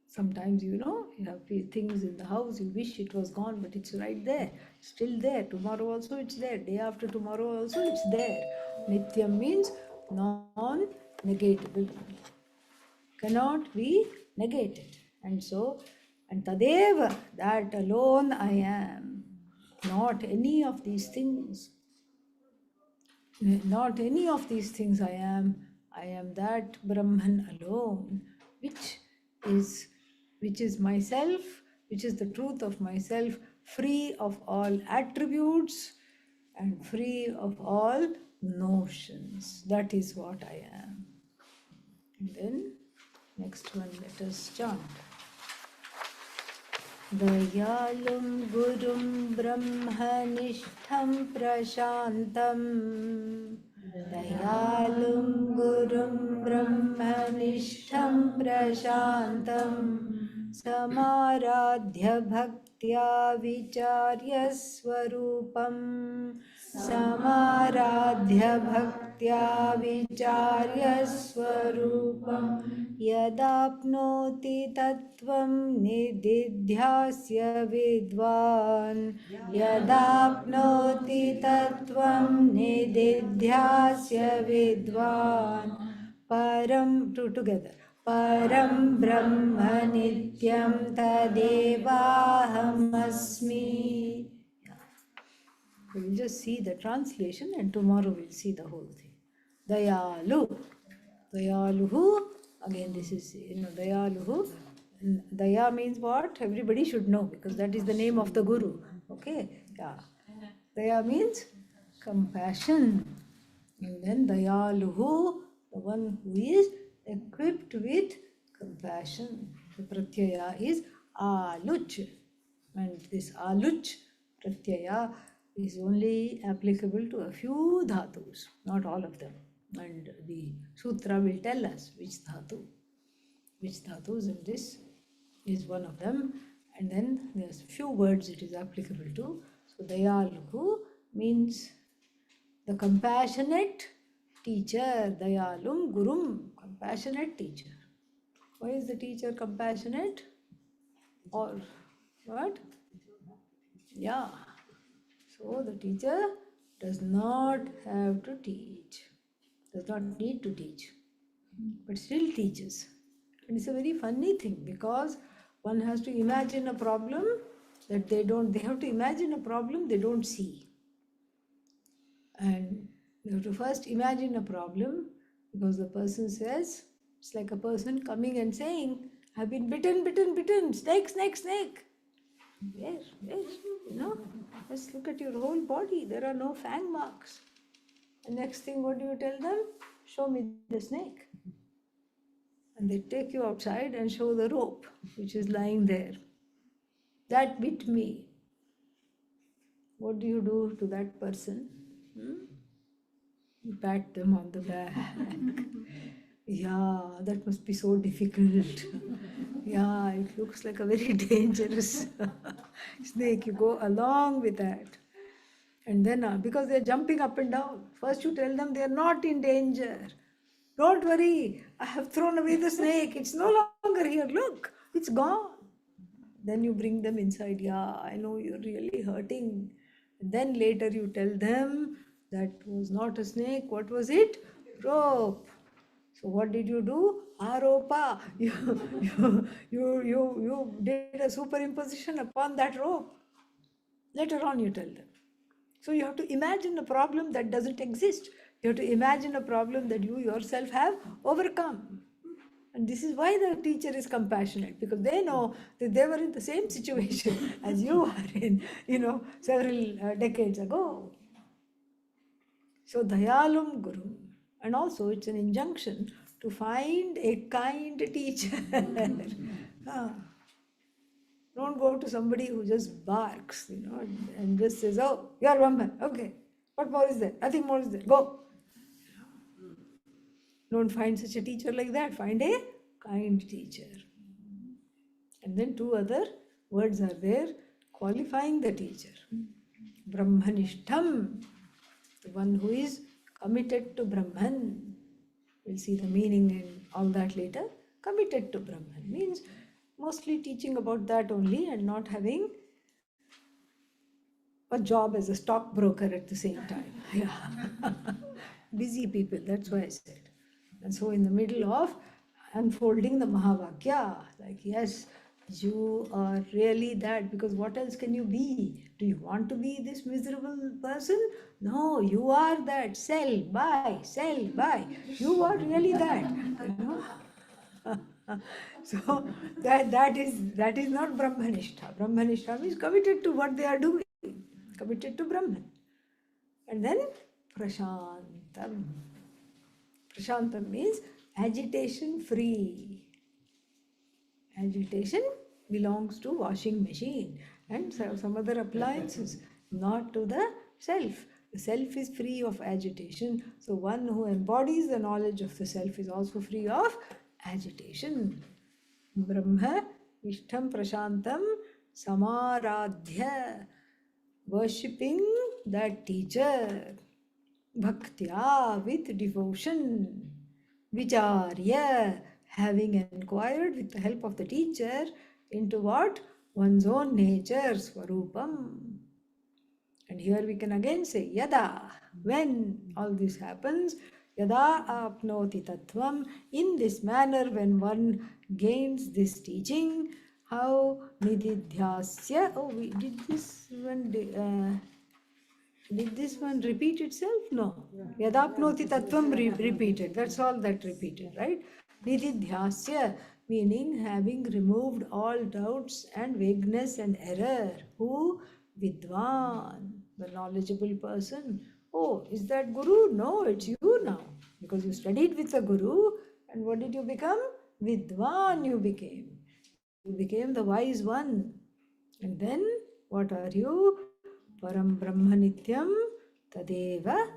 Sometimes, you have things in the house, you wish it was gone, but it's right there, still there. Tomorrow also it's there, day after tomorrow also it's there. Nityam means non-negatable, cannot be negated. And so, and Tadeva, that alone I am, not any of these things. Not any of these things I am that Brahman alone, which is myself, which is the truth of myself, free of all attributes and free of all notions. That is what I am. And then next one, let us chant. दयालुं गुरुं ब्रह्मनिष्ठं प्रशान्तं दयालुं गुरुं ब्रह्मनिष्ठं प्रशान्तं समाराध्य भक्त्या विचार्य स्वरूपं समाराध्य भक्त्या विचार्य स्वरूपं यदाप्नोति तत्त्वं निदिध्यास्य विद्वान् यदाप्नोति तत्त्वं निदिध्यास्य विद्वान् परं together परं ब्रह्म नित्यं तदेवाहमस्मि. We will just see the translation and tomorrow we'll see the whole thing. Dayalu. Dayaluhu. Again, this is, Dayaluhu. Daya means what? Everybody should know because that is the name of the Guru. Okay? Yeah. Daya means compassion. And then Dayaluhu, the one who is equipped with compassion. The pratyaya is Aluch. And this Aluch pratyaya is only applicable to a few dhatus, not all of them. And the sutra will tell us which dhatus, and this is one of them. And then there's few words it is applicable to. So Dayaluhu means the compassionate teacher. Dayalum Gurum, compassionate teacher. Why is the teacher compassionate? Or what? Yeah. So the teacher does not have to teach, does not need to teach, but still teaches. And it's a very funny thing because one has to imagine a problem that they have to imagine a problem they don't see. And they have to first imagine a problem because the person says, it's like a person coming and saying, I've been bitten, snake. Where? You know, just look at your whole body. There are no fang marks. And next thing, what do you tell them? Show me the snake. And they take you outside and show the rope, which is lying there. That bit me. What do you do to that person? You pat them on the back. Yeah, that must be so difficult. Yeah, it looks like a very dangerous snake. You go along with that. And then, because they're jumping up and down, first you tell them they're not in danger. Don't worry, I have thrown away the snake. It's no longer here. Look, it's gone. Then you bring them inside. Yeah, I know you're really hurting. And then later you tell them that was not a snake. What was it? Rope. So what did you do? Aropa. You did a superimposition upon that rope. Later on you tell them. So you have to imagine a problem that doesn't exist. You have to imagine a problem that you yourself have overcome. And this is why the teacher is compassionate, because they know that they were in the same situation as you are in, several decades ago. So Dayalum Guru. And also it's an injunction to find a kind teacher. Don't go to somebody who just barks, and just says, oh, you're Brahman. Okay. What more is there? Nothing more is there. Go. Don't find such a teacher like that. Find a kind teacher. And then two other words are there qualifying the teacher. Brahmanishtam, the one who is committed to Brahman. We'll see the meaning and all that later. Committed to Brahman means mostly teaching about that only and not having a job as a stockbroker at the same time. Yeah. Busy people, that's why I said. And so in the middle of unfolding the Mahavakya, like, yes, you are really that, because what else can you be? Do you want to be this miserable person? No, you are that. Sell, buy, sell, buy. You are really that. So that is not Brahmanishta. Brahmanishta means committed to what they are doing, committed to Brahman. And then Prashantam. Prashantam means agitation free. Agitation belongs to washing machine and some other appliances, not to the self. The self is free of agitation. So one who embodies the knowledge of the self is also free of agitation. Brahma Ishtam Prashantam Samaradhya, worshipping that teacher. Bhaktya, with devotion. Vicharya, having inquired with the help of the teacher into what? One's own nature, Swarupam. And here we can again say, Yada, when all this happens, Yada apnoti tattvam, in this manner when one gains this teaching, how nididhyasya, did this one repeat itself? No. Yadapnoti tattvam repeated. That's all that repeated, right? Nididhyasya, meaning having removed all doubts and vagueness and error. Who? Vidwan, the knowledgeable person. Oh, is that Guru? No, it's you now. Because you studied with the Guru, and what did you become? Vidwan you became. You became the wise one. And then, what are you? Param Brahma Nityam Tadeva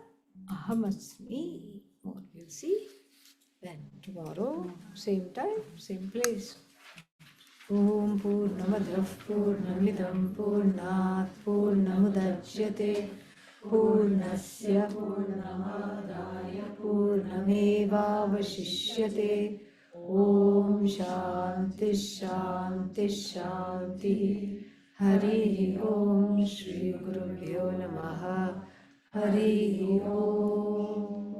Ahamasmi. More we'll see then tomorrow, same time, same place. Om Purnamadav Purnamidam Purnat Purnamudachyate Purnasya Purnamadaya Purnameva Vashishyate. Om Shanti Shanti Shanti. Hari Om Shri Gurubhyo Namaha. Hari Om.